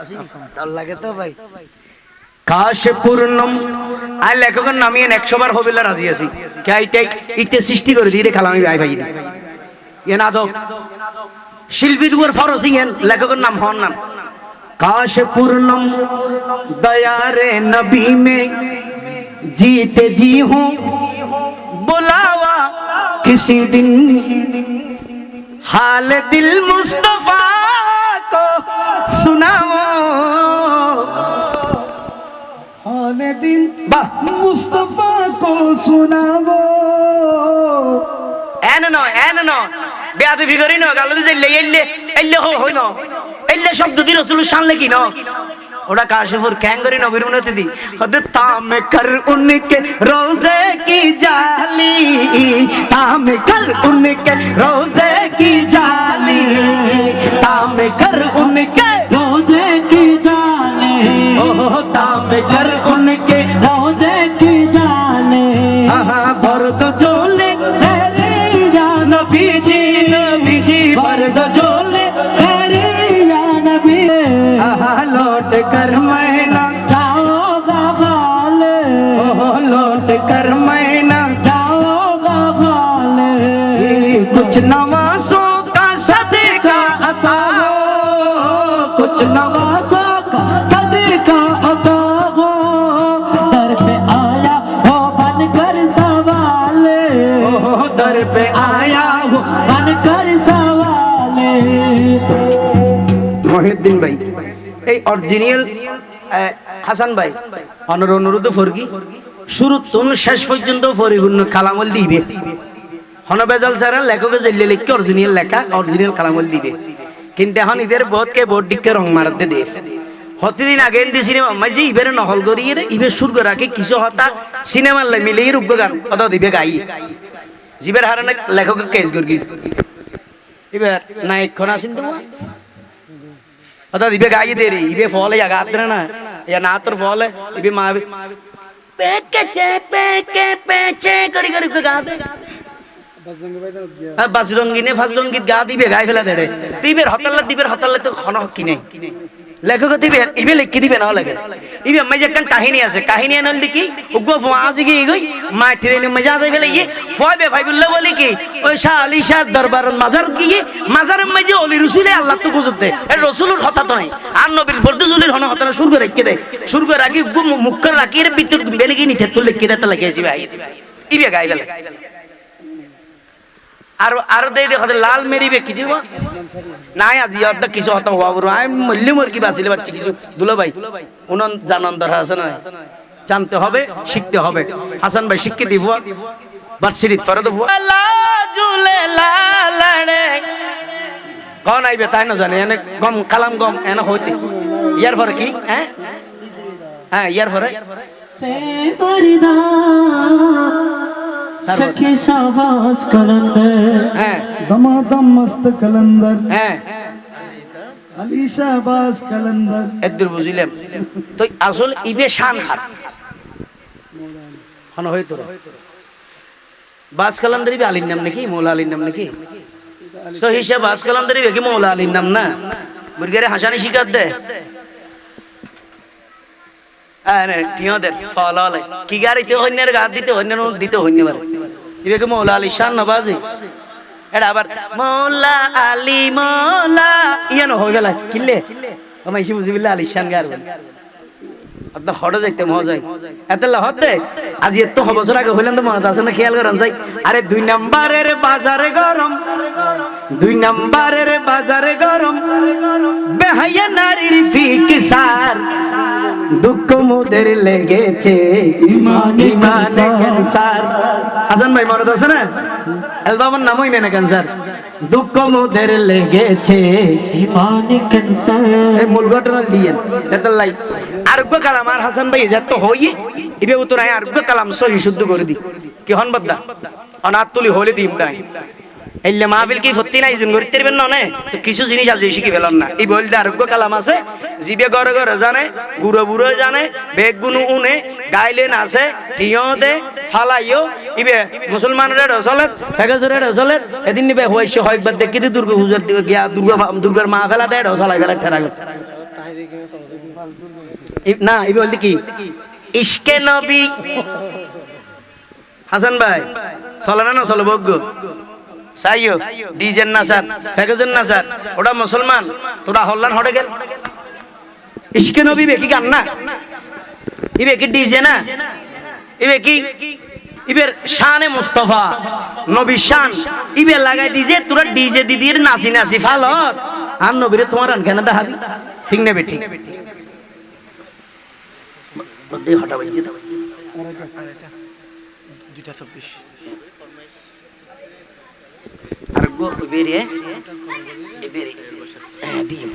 A: ভাল লাগে তো ভাই काश पूर्णम आ लेखक नामी 100 বার হবিলা রাজি আছি কে ইতে সৃষ্টি করে দিরে খালামি ভাই ভাই ये ना दो শিল্পী দুয়ার ফরসি এন লেখকের নাম হন নাম काश पूर्णम दया रे नबी में जीते जी हूं बुलावा किसी दिन हाल दिल मुस्तफा को सुनाओ
E: हाले दिल मुस्तफा को सुनावो
A: एन नो बेआदि फिगरी नो गालो दे एल्ले होय नो एल्ले शब्द दी रसूल शान लेकी नो ओड़ा काशिफुर कैंगरी नो बिरमुनती दी हद ताम कर उनके रोजे की जाली ताम कर उनके रोजे की जाली ताम कर उनके
D: रोजे की जाने
A: ओ ताम कर उनके
D: रोजे की जाने
A: भरत जोले
D: तेरे या
A: नबी जी भरत जोले
D: तेरे या नबी
A: लौट कर मैना
D: जाओगा खाले
A: लौट कर मैना
D: जाओगा खाले
A: कुछ नवासों का सदका अता हो कुछ
D: नवाज़ों का सदका अता हो दर पे आया हो बनकर सवाले
A: दर पे आया हो
D: बनकर सवाले
A: মহিউদ্দিন ভাই এই অরিজিনাল হাসান ভাই অনুরোধ ফরগি শুরু তুন শেষ পর্যন্ত পরিপূর্ণ কালামল দিবে হনবেজাল ছাড়া লেখকে জেলে লিখকে অরিজিনাল লেখা অরিজিনাল কালামল দিবে কিন্তু এখন ইবের বোধকে বোর্ড দিকে রং মারাতে দিয়ে হতিদিন আগে এনতি সিনেমা মাঝে ইবের নহল করিয়ে ইবের সুর করে রাখে কিছু হতা সিনেমার মিলিয়ে রূপ গান অত দিবে গাই জিবের হারানে লেখক কেস করি ইবের নায়কখন আসেন তো অত দিবে গাই দে রে ইবে ফলে আঘাত না ইয়া না তোর ফলে ইবে মা পেকে পেচে করি করি গা দে বাজরঙ্গিনে ফাজরঙ্গিত গা দিবে গাই ফেলা দে রে দিবের হতাল্লা তো খন কিনে লেখক দিবে ইবে লিখি দিবে না লাগে ইবে মাঝে একটা কাহিনী আছে কাহিনী আনল দেখি উগ্র ফাঁসি গই গই মা ট্রেনে মজা যাই ফেলে ইয়ে ফয়বে ফাইবুল্লাহ বলি কি ওই শাহ আলী শাহ দরবার মাজার গিয়ে মাজারের মাঝে অলি রসুলে আল্লাহ তো বুঝতে এর রসুলের হতা তো নাই আর নবীর বলতে জুলির হন হতা শুরু করে রেখে দেয় শুরু করে রাখি মুখ করে রাখি এর ভিতর বেনে গিয়ে নিতে তো লিখে দেয় তো লাগিয়েছি ভাই ইবে গাই ফেলে আর দেই দেখো লাল মেরিবে কি দিব নাই আজি অত কিছু হত হওয়া বড় আমি মল্লি মুরগি বাঁচিলে বাচ্চা কিছু দুলো ভাই উনন জানন দরকার আছে না জানতে হবে শিখতে হবে হাসান ভাই শিখকে দিব বার্ষিক পরে দেব লা জুলে লালড়ে কোন আইবে তাই না জানে এনে গম কালাম গম এনে হইতে ইয়ার পরে কি হ্যাঁ ইয়ার পরে
D: से परिदा सखी शाबाश कलंदर
A: হ্যাঁ
E: दमादम मस्त कलंदर
A: হ্যাঁ
E: अली शाहबाज कलंदर
A: এদুর বুঝিলাম তো আসল ইবে শান হাত হন হইতো বাস কালান্দারি আলীর নাম নাকি মৌলা আলীর নাম নাকি সহি সে বাস কালান্দারি কি মৌলা আলীর নাম না মুরগিরে হাসানি শিকার দে আরে টিওদের ফলালে কি গাড়িতে হইনের গাদ দিতে হইনের দিতে হইনে পারে ইবে কি মৌলা আলী শান নবাজি এটা আবার মৌলা আলী মৌলা ইয়ানো হয়ে গেল কিল্লে আমি ইসি বুঝিবিল্লা আলী শান গার আদা হড়ে যাইতে মজাই এতলা হতে আজ এত বছর আগে হইলেন তো মনে আছে না খেয়াল করেন যাই আরে 2 নম্বরের বাজারে গরম 2 নম্বরের বাজারে গরম বেহায়া নারীর ফিকসার দুঃখ মোদের লেগেছে ইমানে ক্যান্সার হাসান ভাই মনে আছে না অ্যালবামের নাম ইমানে ক্যান্সার দুঃখ মোদের লেগেছে
D: ইমানে ক্যান্সার
A: এই মূল ঘটনা দিয়েন এতলাই আরোগ্য কালাম আর হাসান ভাই যত হই ইবে উত্তর আয় আরোগ্য কালাম সহি শুদ্ধ করে দি কি হন বদ্দা অনাত তুলি হলে দিম দাই এলে মাহফিল কি সত্যি নাই জুন করতে পারবেন না তো কিছু জিনিস আছে শিখি ফেলন না এই বলতে আরোগ্য কালাম আছে জিবে ঘরে ঘরে জানে বুড়ো বুড়ো জানে বেগ গুনু উনে গাইলেন আছে টিও দে ফালাইও ইবে মুসলমানরা রসলত ফেগজরে রসলত এদিন নিবে হইছে হয়বার দেখি দুর্গা পূজার গিয়া দুর্গার মা ফেলা দেয় রসলাই ফেলা ঠেরা না এই বলতে কি ইশকে নবী হাসান ভাই চলে না চলো বজ্ঞ সাইও ডিজেন না স্যার ফেগজেন না স্যার ওটা মুসলমান তোরা হল্লান হড়ে গেল ইশকে নবী বেকি গান না ইবে কি ডিজে না ইবে কি ইবের শানে মুস্তাফা নবী শান ইবে লাগাই দিজে তোরা ডিজে দিদির নাচি নাচি ফালত আর নবীরে তোমার আন কেন দেখাবি ঠিক না বেটি বদ্দে হটা বাইছে তো
C: 2:26
A: আর গো বেরিয়ে বেরি দিম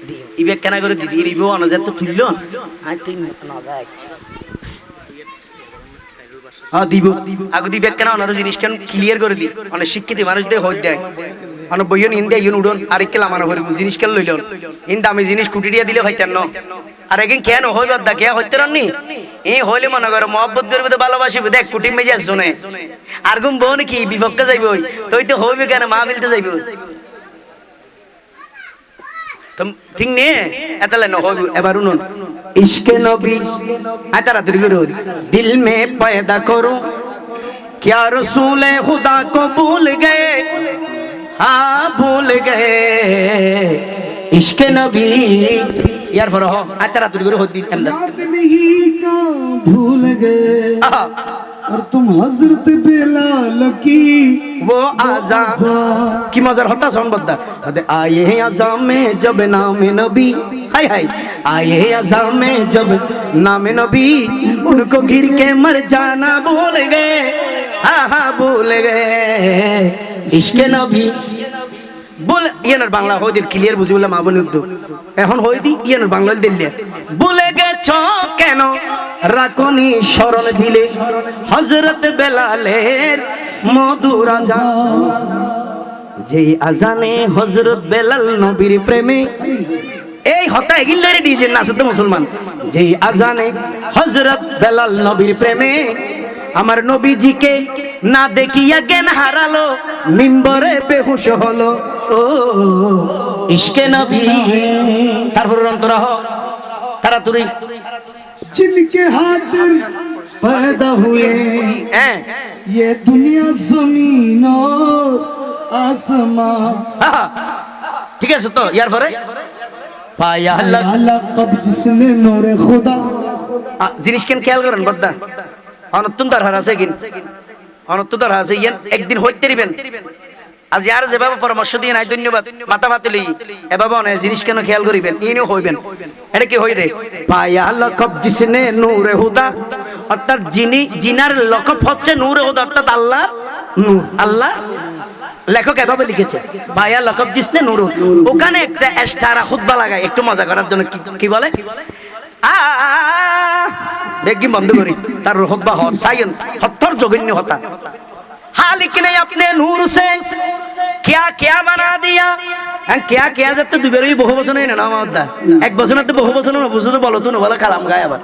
A: দিম ইবে কেন করে দিদি ইবে অনজাত তো তুললো আই তুই না দেখ হ্যাঁ দিব আগে দিবে কেন অনার জিনিস কেন ক্লিয়ার করে দি অনেক শিক্ষিত মানুষ দিয়ে হই দেয় অনেক বইয়ন ইন্ডিয়া ইউন উডন আর কেলা মানা হরি জিনিস কেন লইলন ইন দামি জিনিস কুটি দিয়া দিলে হইতেন না আর একদিন কেন হইবার দা কে হইতে রাননি এই হইলে মনে করো মহব্বত করবে তো ভালোবাসিবে দেখ কুটি মেজে শুনে আর গুম বোন কি বিপক্ষে যাইব তুই তো হইবে কেন মা মিলতে যাইব तुम ठीक नहीं है ऐतला न हो एबार उन्हों इश्क़ नबी ऐतरा तुरी करो दिल में पैदा करूं क्या रसूल खुदा को भूल गए हाँ भूल गए इश्क़ नबी यार फरो हो ऐतरा तुरी करो होती अंदर
E: याद नहीं का भूल गए और तुम हजरत बिलाल की
A: वो आज़ान की मज़र होता सोन बद्दा अरे आए हैं आज़ान में जब नाम नबी हाय हाय आए हैं आज़ान में जब नाम नबी उनको गिर के मर जाना भूल गए हाँ हाँ भूल गए इश्के नबी বলে ইয়ানের বাংলা হই দিল ক্লিয়ার বুঝি বলে মাবনি উর্দু এখন হই দি ইয়ানের বাংলা দিলে ভুলে গেছো কেন রাখনি স্মরণ দিলে হযরত বেলালের মধুর আজান যেই আজানে হযরত বেলাল নবীর প্রেমে এই হতা এগিলের ডিজে নাচতে মুসলমান যেই আজানে হযরত বেলাল নবীর প্রেমে আমার নবীজিকে না দেখিয়া জ্ঞান হারালো মিম্বরে বেহুশ হলো ও ইশকে নবী তারপর অন্তরা হ তাড়াতাড়ি
E: जिनके हाथ पैदा हुए
A: হ্যাঁ
E: ये दुनिया जमीन और आसमां
A: ঠিক আছে তো ইয়ার পরে পায়া আল্লাহ
E: अल्लाह कब जिसने नूरे खुदा
A: জিনিস কেন খেয়াল করেন বদ্দা অনতুন দরকার আছে কিন অনতুন দরকার আছে ইয়ান একদিন হইতে দিবেন আজ ইয়ার যেভাবে পরামর্শ দিয়ে নাই ধন্যবাদ মাথা মাতিলি এভাবে অনেক জিনিস কেন খেয়াল করিবেন ইনিও হইবেন এটা কি হই রে পায়া লকব জিসনে নূরে হুদা অর্থাৎ জিনার লকব হচ্ছে নূরে হুদা অর্থাৎ আল্লাহ নূর আল্লাহ লেখক এভাবে লিখেছে পায়া লকব জিসনে নূর ওখানে একটা ইশতারা খুতবা লাগায় একটু মজা করার জন্য কি বলে দেখি বন্ধ করি তার খুতবা হর সায়েন্স হত্তর জঘন্য হতা हालिक ने अपने नूर से क्या क्या बना दिया क्या क्या जब तो दुबेरो ही बहु बसना ही ना नाम होता एक बसना तो बहु बसना ना बुझो तो बोलो तो ना बोला कलाम गाया बा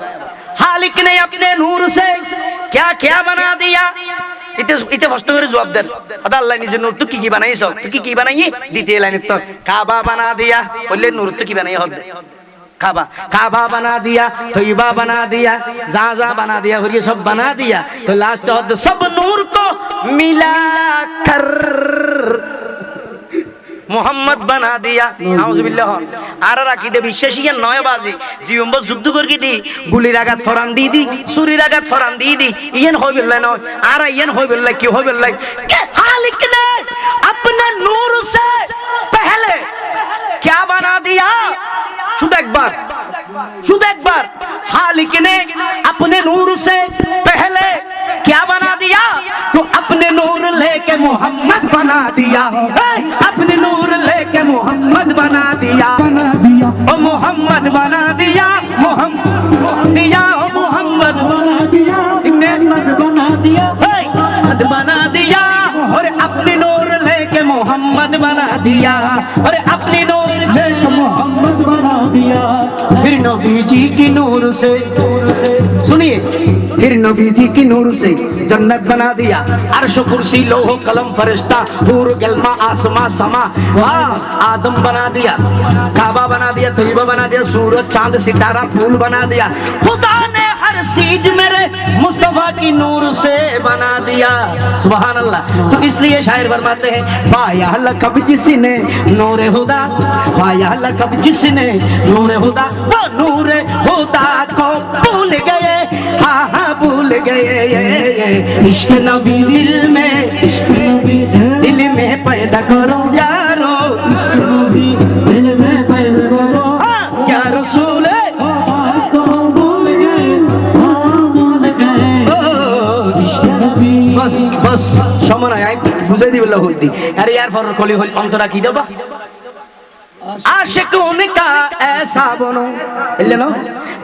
A: हालिक ने अपने नूर से क्या क्या बना दिया इते फर्स्ट करे जवाब दे अदा अल्लाह निजे नूर तो की बनाई सब तो की बनाई द्वितीय लाइन तो काबा बना दिया पहले नूर तो की बनाई होत काबा काबा बना दिया तैयबा बना दिया जाजा बना दिया और ये सब बना दिया तो लास्ट होत सब नूर को मिलाकर मोहम्मद बना दिया नाउजुबिल्लाह আর রাকিদে বিশ্বাসীকে নয় বাজে জীবন যুদ্ধ করকি দি গুলির আঘাত ফরান দি দি ছুরির আঘাত ফরান দি দি ইয়েন হইবিল্লাহ নয় আর ইয়েন হইবিল্লাহ কি হইবিল্লাহ কে খালিক ने अपने नूर से पहले क्या बना दिया शुद्ध एक बार खालिक ने अपने नूर से पहले क्या बना दिया तो अपने नूर लेके मोहम्मद बना दिया अपने नूर लेके मोहम्मद बना दिया ओ मोहम्मद बना दिया मोहम्मद बना दिया बना दिया और अपने नूर लेके मोहम्मद बना दिया और अपने नूर लेके मोहम्मद बना दिया फिर नबी जी की नूर से सुनिए फिर नबी जी की नूर से जन्नत बना दिया अर्श कुर्सी लोह कलम फरिश्ता हूर गलमा आसमां समा आदम बना दिया काबा बना दिया तैयबा बना दिया सूरज चांद सितारा फूल बना दिया खुदा ने हर चीज मेरे मुस्तफा की नूर से बना दिया सुभान अल्लाह तो इसलिए शायर फरमाते हैं पाया लकब जिसने नूरे हुदा पाया लकब जिसने नूरे हुदा वो नूरे हुदा को भूल गए हाँ हाँ भूल गए इश्क नबी दिल में पैदा करो यारो इश्क नबी दिल में पैदा करो क्या रसूल है बस बस সময় নাই বুঝাই দিবেন হইদি আরে यार ফর খলি হল অন্তরা কি দেবা आशिक उनका ऐसा बनो लेनो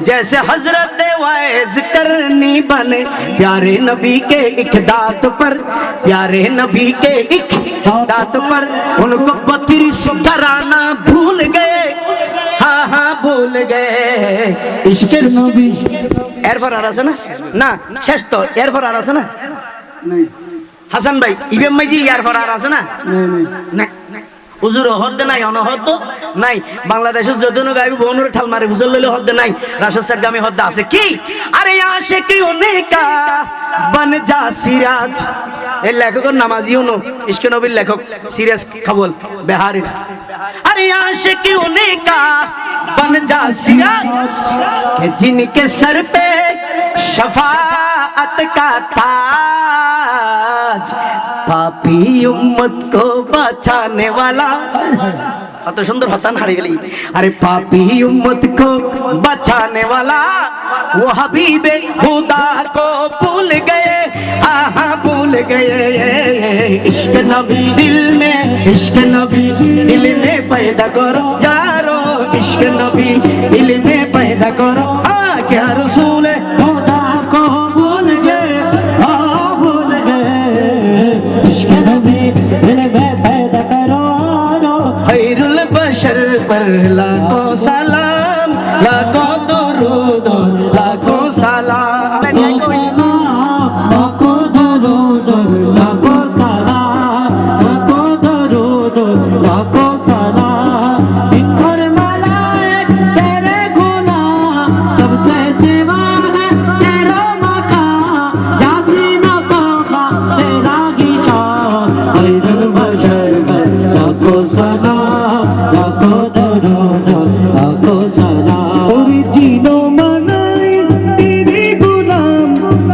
A: जैसे हजरत वाइज करनी बने प्यारे नबी के एक दात पर प्यारे नबी के एक दात पर उनको 32 घराना भूल गए हाँ हाँ भूल गए इश्क नबी एरफर आ रहा ना ना शेष तो एरफर आ रहा ना
C: नहीं
A: হাসান ভাই ইবেম মাইজি এরফর আর আছে না না হুজুর হদ নাই অনহদ নাই বাংলাদেশের যদন গাইবি বনুর ঠাল মারে হুজুর লইলে হদ নাই রাশাসার গামি হদ আছে কি আরে আশিকি উনকা বন যা সিরাজ এই লেখক নামাজিও নো ইশকে নবীর লেখক সিরাজ খবল বিহারি अरे आशिक उनका बन जा सिराज कि जिनके सर पे शफाअत का ताज पापी उम्मत को बचाने वाला কত সুন্দর হতান হারিয়ে গেলি আরে পাপি উম্মত কো বাঁচানে वाला वो हबीबे खुदा को भूल गए आहा भूल गए इश्क नबी दिल में पैदा करो यारो इश्क नबी दिल में पैदा करो क्या रसूल
D: खुदा को भूल गए भूल गए इश्क नबी दिल में पैदा करो
A: खैरुल बशर पर लाखों सलाम लाखों दुरूद लाखों सलाम
D: लाखों दरूद लाखों सलाम लाखों दरूद लाखों सलाम इनकर मलाइक तेरे गुलाम सबसे सिवा है तेरा मकाम यासीन तोहा तेरा ही शान खैरुल बशर पर लाखों सलाम लाखों दरूद लाखों सलाम
E: और जीनो मनाए तेरे गुलाम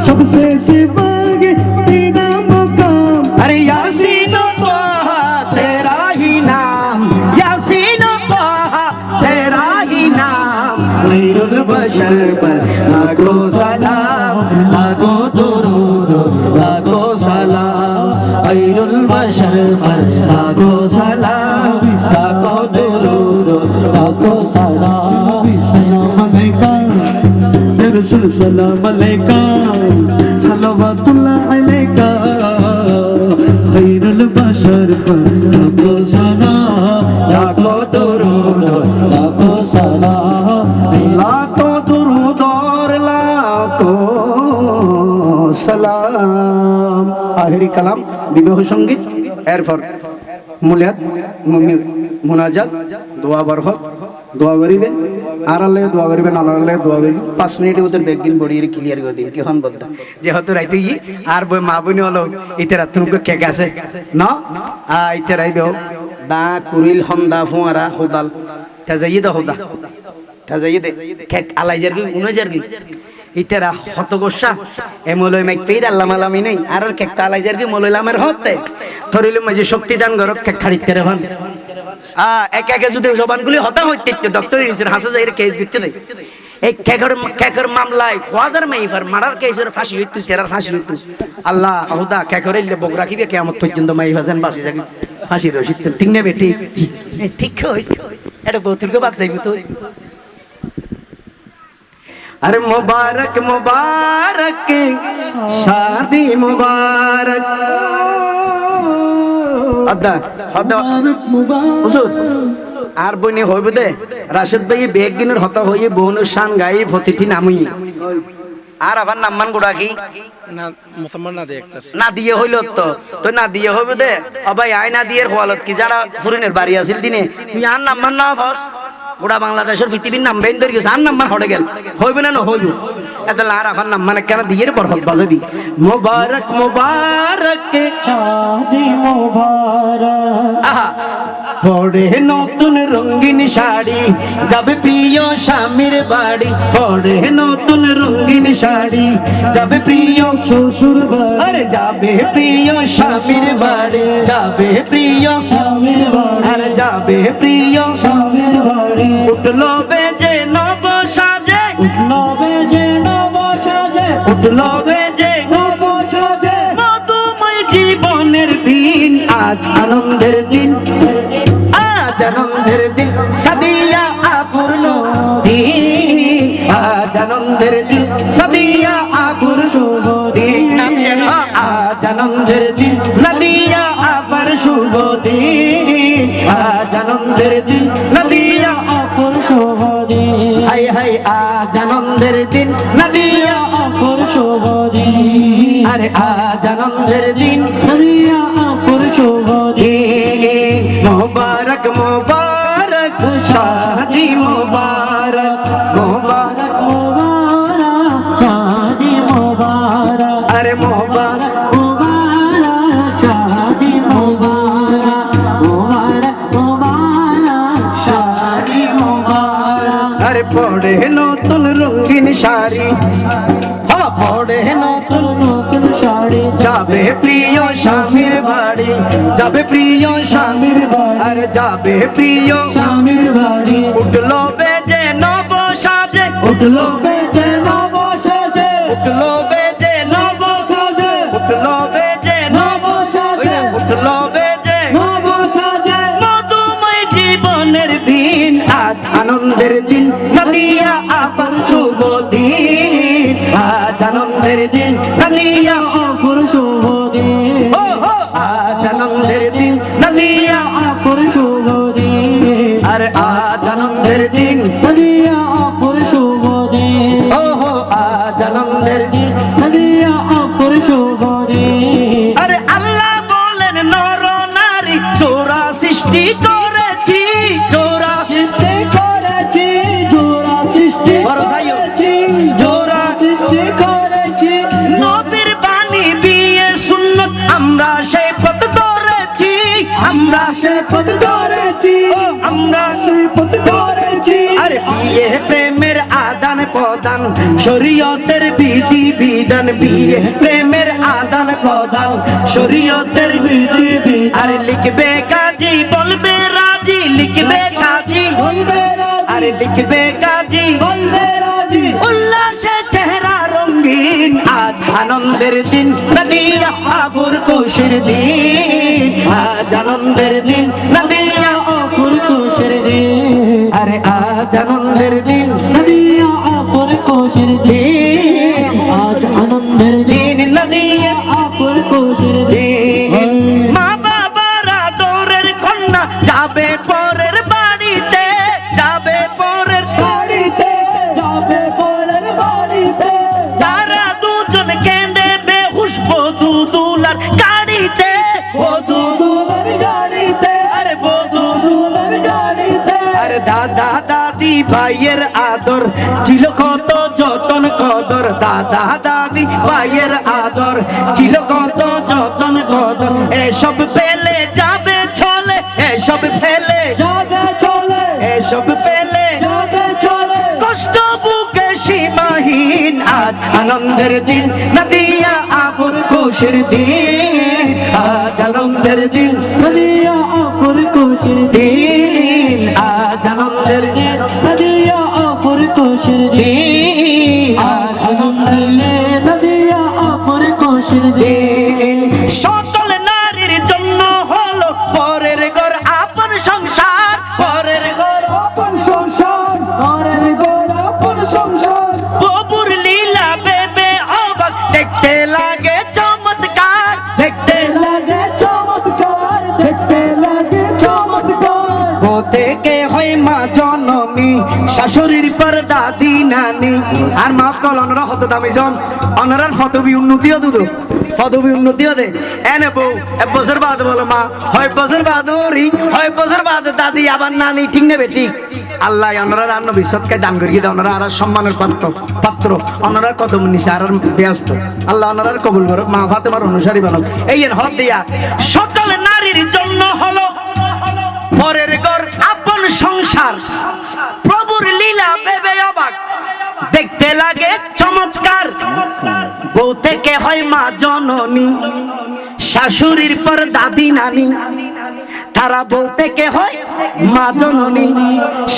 E: सबसे सिवा है तेरा मकाम
A: अरे यासीन तोहा तेरा ही नाम यासीन तोहा तेरा ही नाम खैरुल बशर पर लाखों सलाम लाखों दुरूद लाखों सलाम खैरुल बशर पर लाखों सलाम लाखों दुरूद लाखों सलाम
E: सलाम अलैका या रसूल सलाम अलैका सल्लल्लाहु अलैका खैरुल बशर पर लाखों सलाम
A: लाखों दुरूद लाखों सलाम लाखों दुरूद और लाखों সালাম। আখেরি কালাম বিবাহ সঙ্গীত, এরপর মুলিয়াত মুনাজাত দোয়া বরকত দোয়া করিবেন, আর আল্লাহ দোয়া করিবেন, আল্লাহ দোয়া করিবেন। 5 মিনিটের ভিতর ব্যাগদিন বড়িয়ে ক্লিয়ার করে দিন কি হন বলতে যেহেতু রাইতে ই আর বই মা বনি হলো ইতেরা তুমি কেক আছে না ইতেরাই বেও দা কুরিল হন্দা ফুয়ারা হুদাল তাজাইয়ে দা হুদা তাজাইয়ে দে কেক আলাইজার কি উনাজার কি ইতেরা হত গোসা এ মলয় মাইক পেই আল্লাহ মালামি নেই আর কেক আলাইজার কি মলয় আমার হতে ধরিলে মাঝে শক্তি দান গরক কেক খাড়িতে রে ভান এক একে যদি জবানগুলি হতা হইতে ডক্টর ইনসের হাসা যাইরে কেস দিতে দেয় এই কেকের মামলায় হাজার মাইফার মারার কেসের ফাঁসি হইতো তেরার ফাঁসি হইতো আল্লাহ হুদা কেকের ইল্লে বক রাখিবে কিয়ামত পর্যন্ত মাইফা যেন বাঁচি যাবে ফাঁসি রশিদ ঠিক নেবে ঠিক ঠিক হইছে এটা বহুতকে বাঁচাইব তো अरे मुबारक मुबारक शादी मुबारक अदा हदा হুজুর আর বনি হইবে দে রাশেদ ভাই বেগ দিনের হতা হইয়ে বহুনের শান গাই প্রতিটি নামই আর আবার নাম্মান গুড়া কি
C: না মুসলমান না দে একটা
A: না দিয়ে হইল তো না দিয়ে হইবে দে অবাই আয় না দিয়ে হওয়ালত কি যারা ফুরিনের বাড়ি আছিল দিনে তুই আর নাম্মান না ফাস গোটা বাংলাদেশের পৃথিবীর নাম বেন ধরে গেছে আর নাম্বার হড়ে গেল হইবে না হইব এত লার আফার নাম মানে কেন দিয়ে বরকত বাজে দি মুবারক মুবারক
D: शादी मुबारक
A: আহা পড়ে নতুন রঙিন শাড়ি যাবে প্রিয় স্বামীর বাড়ি পড়ে নতুন রঙিন শাড়ি যাবে প্রিয়
E: শ্বশুর বাড়ি
A: আরে যাবে প্রিয় স্বামীর বাড়ি যাবে প্রিয়
D: স্বামীর বাড়ি
A: আরে যাবে প্রিয়
D: স্বামীর বাড়ি
A: উঠলো বেজে নব সাজে
D: উঠলো বেজে নব সাজে
A: উঠলো বেজে
D: নব সাজে
A: মধুময় জীবনের দিন আজ আনন্দের দিন আজ আনন্দের দিন সাদিয়া আপূর্ণ দিন আজ আনন্দের দিন সাদিয়া আপূর্ণ দিন আজ আনন্দের দিন নদিয়া আপার শুভ দিন আজ আনন্দের দিন নদিয়া
D: অপর শুভ দিন
A: হাই হাই আজ আনন্দের দিন নদিয়া
D: অপর শুভ দিন
A: আরে আজ আনন্দের দিন
D: নদিয়া অপর শুভ দিন
A: মুবারক মুবারক শাদি মুবারক মুবারক
D: মুবারক শাদি মুবারক
A: আরে মুবারক
D: মুবারক শাদি মুবারক মুবারক মুবারক শাদি মুবারক
A: আরে পড়ে নতুন রঙিন শাড়ি হ্যাঁ পড়ে নতুন
D: নতুন নতুন শাড়ি বাড়ি
A: যাবে প্রিয় স্বামীর বাড়ি, যাবে প্রিয় স্বামীর বাড়ি, আরে যাবে প্রিয়
D: স্বামীর বাড়ি
A: উঠলো বেজে নব সাজে,
D: উঠলো বেজে নব সাজে
A: উঠলো বেজে নব
D: সাজে
A: উঠলো বেজে নব
D: সাজে
A: উঠলো বেজে
D: নব সাজে
A: মধুময় জীবনের দিন, আজ আনন্দের দিন নাদিয়া আপার শুভ দিন, আজ আনন্দের দিন নাদিয়া
D: অপর শুভ দিন
A: ও হো, আজ আনন্দের দিন নাদিয়া
D: অপর শুভ দিন
A: আরে আজ আনন্দের দিন
D: নদিয়া অপর শুভ দিন
A: ও হো, আজ আনন্দের দিন
D: নদিয়া অপর শুভ দিন
A: আরে আল্লাহ বলেন নর নারী জোড়া সৃষ্টি করেছি, জোড়া
D: সৃষ্টি করেছি জোড়া সৃষ্টি
A: বড় ভাইও,
D: করেছি
A: জোড়া
D: সৃষ্টি করেছি
A: নবীর বাণী বিয়ে সুন্নত আমরা সেই পথ ধরেছি, আমরা
D: সে পথ ধরেছি
A: ও আমরা
D: সেই পথ ধরেছি
A: আরে বিয়ে প্রেমের আদান প্রদান শরীয়তের বিধি বিধান, বিয়ে প্রেমের আদান প্রদান শরীয়তের বিধি বিধান, আরে লিখবে কাজী বলবে রাজি, লিখবে কাজী
D: বলবে রাজি
A: আরে লিখবে কাজী
D: বলবে রাজি
A: উল্লাসে চেহারা রঙিন, আজ আনন্দের দিন নাদিয়া আবুর খুশির দিন, আজ আনন্দের দিন নাদিয়া
D: অপর কোষের দিন
A: আরে আজ আনন্দের দিন
D: নদিয়া অপর কোষের দিন
A: দিন
D: আজ আনন্দের দিন
A: দিন নাদিয়া
D: অপর কোষের দিন
A: দিন মা বাবারা দৌড়ের কন্যা যাবে পরের বাড়িতে, যাবে পরের
D: বাড়িতে যাবে পরের বাড়িতে
A: তারা দুজন কেঁদে বেহুশ বধূ দুলার গাড়িতে, বধূ
D: দুলার গাড়িতে
A: আরে বধূ
D: দুলার গাড়িতে
A: আরে দাদা দাদি ভাইয়ের আদর ছিল কত যতন কদর, দাদা দাদি ভাইয়ের আদর ছিল কত যতন কদর, এসব ফেলে যাবে চলে, এসব ফেলে
D: যাবে চলে
A: এসব ফেলে
D: যাবে চলে
A: কষ্ট বুকে সীমাহীন, আজ আনন্দের দিন নাদিয়া আবুর খুশির দিন, আজ আনন্দের দিন
D: নদিয়া অপর কোষের
A: দিন, আজ আনন্দের দিন
D: নদিয়া অপর কোষের
A: দিন,
D: আজ আনন্দের নদিয়া অপর কোষের
A: দিন সকল নারীর জন্য হলো পরের ঘর আপন সংসার, পরের ঘর
D: আপন সংসার পরের ঘর আপন সংসার
A: প্রভুর লীলা বেবে অবাক দেখতে লাগে চমৎকার, দেখতে
D: লাগে চমৎকার দেখতে লাগে চমৎকার
A: ও থেকে হয় মা জননী শাশুড়ির পর দাদি নানি, আর মাফ কল অনরা হত দামিজন অনরার ফতবি উন্নতিও দুদো পদবী উন্নতিও দে এনে বউ এক বছর বাদ বলো মা, হয় বছর বাদ ওরি হয় বছর বাদ দাদি আবার নানি, ঠিক নেবে ঠিক আল্লাহ অনরা রান্ন বিশ্বকে দান করিয়ে দেয়, অনরা আর সম্মানের পাত্র পাত্র অনরা কদম নিছে আর ব্যস্ত, আল্লাহ অনরার কবুল করো, মা ফাতেমার অনুসারী বানক এই হক দিয়া সকল নারীর জন্য হলো পরের ঘর আপন সংসার, প্রভুর লীলা ভেবে অবাক দেখতে লাগে চমৎকার, বউ থেকে হয় মা জননী শাশুড়ির পর দাদি নানি, তারা বউ থেকে হয় মা জননী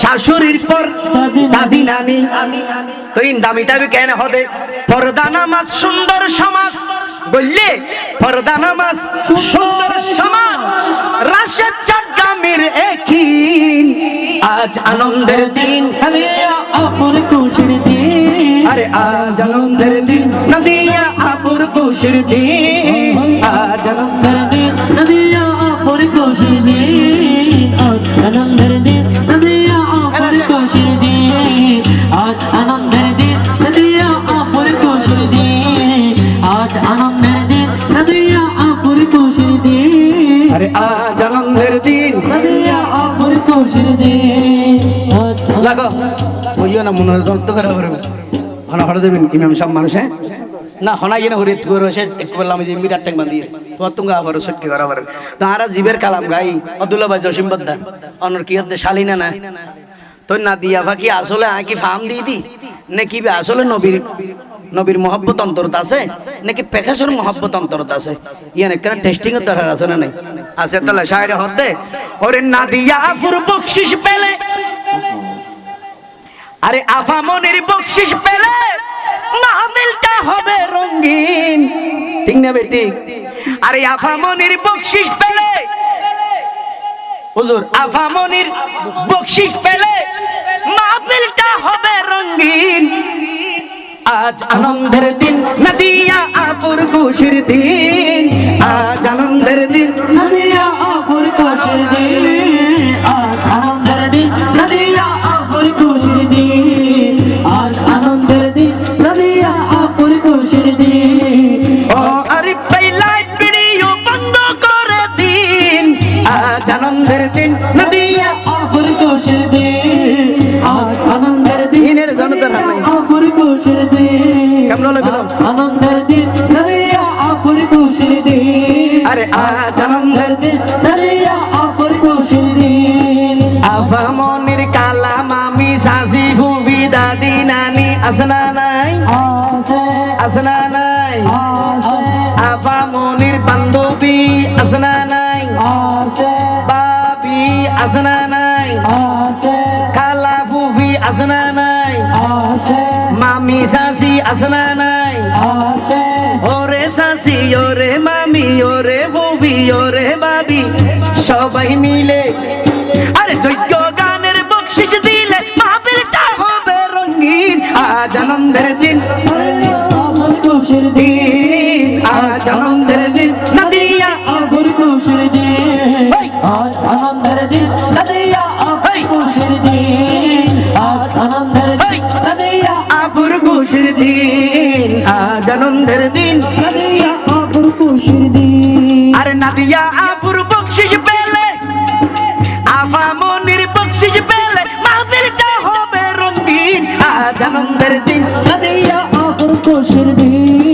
A: শাশুড়ির পর দাদি নানি, তো ইন দামি দাবি কেন হদে পর্দা নামাজ সুন্দর সমাজ বললে, পর্দা নামাজ সুন্দর সমাজ রাশেদ চাটগামির একই, আজ আনন্দের দিন
D: নদিয়া অপর কোষের দিন
A: আরে আজ আনন্দের দিন নদিয়া আবুর খুশির দিন, আজ
D: আনন্দের দিন নদিয়া অপর কোষের দিন আজ আনন্দের দিন নদিয়া অপর কোষের দিন আজ আনন্দের দিন নদিয়া অপর কোষের দিন আজ আনন্দের দিন নদিয়া অপর কোষের দিন
A: আরে আজ আনন্দের দিন
D: নদিয়া অপর কোষের দিন আজ
A: লাগো ওইও না মনে দন্ত করে হনা হড়ে দেবেন ইমাম সব মানুষ হ্যাঁ না হনা ইয়ে হরে করে সে একটু বললাম যে মিরার ট্যাঙ্ক বাঁধিয়ে তো তুঙ্গা আবার সটকে করা পারে তো আরা জীবের কালাম গাই অদুল্লা ভাই জসিম বদ্দা অনর কি হতে শালিনা না তো না দিয়া ফাঁকি আসলে আয় কি ফার্ম দিয়ে দি নে কি আসলে নবীর নবীর মহব্বত অন্তরত আছে নাকি পেখাসর মহব্বত অন্তরত আছে ইয়ান একটা টেস্টিং এর দরকার আছে না নাই আছে তাহলে শায়রে হতে ওরে নাদিয়া আফুর বকশিশ পেলে আরে আফামনির বকশিশ পেলে মাহফিলটা হবে রঙিন ঠিক না বেটি আরে আফামনির বকশিশ পেলে হুজুর আফামনির বকশিশ পেলে মাহফিলটা হবে রঙিন আজ আনন্দের দিন নাদিয়া আপুর খুশির দিন আজ আনন্দের দিন
D: নদিয়া আপুর খুশির দিন আজ আনন্দের দিন নদিয়া আপুর খুশির দিন আজ আনন্দের দিন নদিয়া আপুর খুশির দিন
A: ও আরে লাইট ভিডিও বন্ধ করে দিন আজ আনন্দের দিন
D: নদিয়া আপুর খুশির দিন আজ আনন্দের দিন
A: দিনের জনতার হাতে
D: আপুর খুশির দিন
A: কেমন লাগলো
D: আনন্দের দিন নদিয়া আপুর খুশির দিন
A: আরে আজ আনন্দের দিন
D: নদিয়া আপুর খুশির দিন
A: আফামনির কালাম আমি সাসি ফুবি দাদি নানি আসনা নাই
D: আছে
A: আসনা নাই
D: আছে
A: আফামনির বান্ধবী আসনা নাই
D: আছে
A: বাবি আসনা নাই
D: আছে
A: খালা ফুফি আসনা নাই
D: আছে
A: মামি সাসি আসনা নাই
D: আছে
A: ওরে সাসি ওরে মামি ওরে ফুফি ওরে বাবি সবাই মিলে আরে যোগ্য গানের বকশিশ দিলে মাহফিলটা হবে রঙিন আজ আনন্দের দিন
D: আপুর খুশির দিন
A: আজ আনন্দের দিন নাদিয়া
D: আপুর খুশির দিন আজ আনন্দের দিন নদিয়া আপুর খুশির দিন আজ আনন্দের দিন নদিয়া
A: আপুর খুশির দিন আজ আনন্দের দিন
D: নদিয়া আপুর খুশির দিন
A: আরে নাদিয়া আপুর বকশিশ পেলে আফামনির বকশিশ পেলে মাহফিলটা হবে রঙিন আজ আনন্দের দিন
D: নদিয়া আপুর খুশির দিন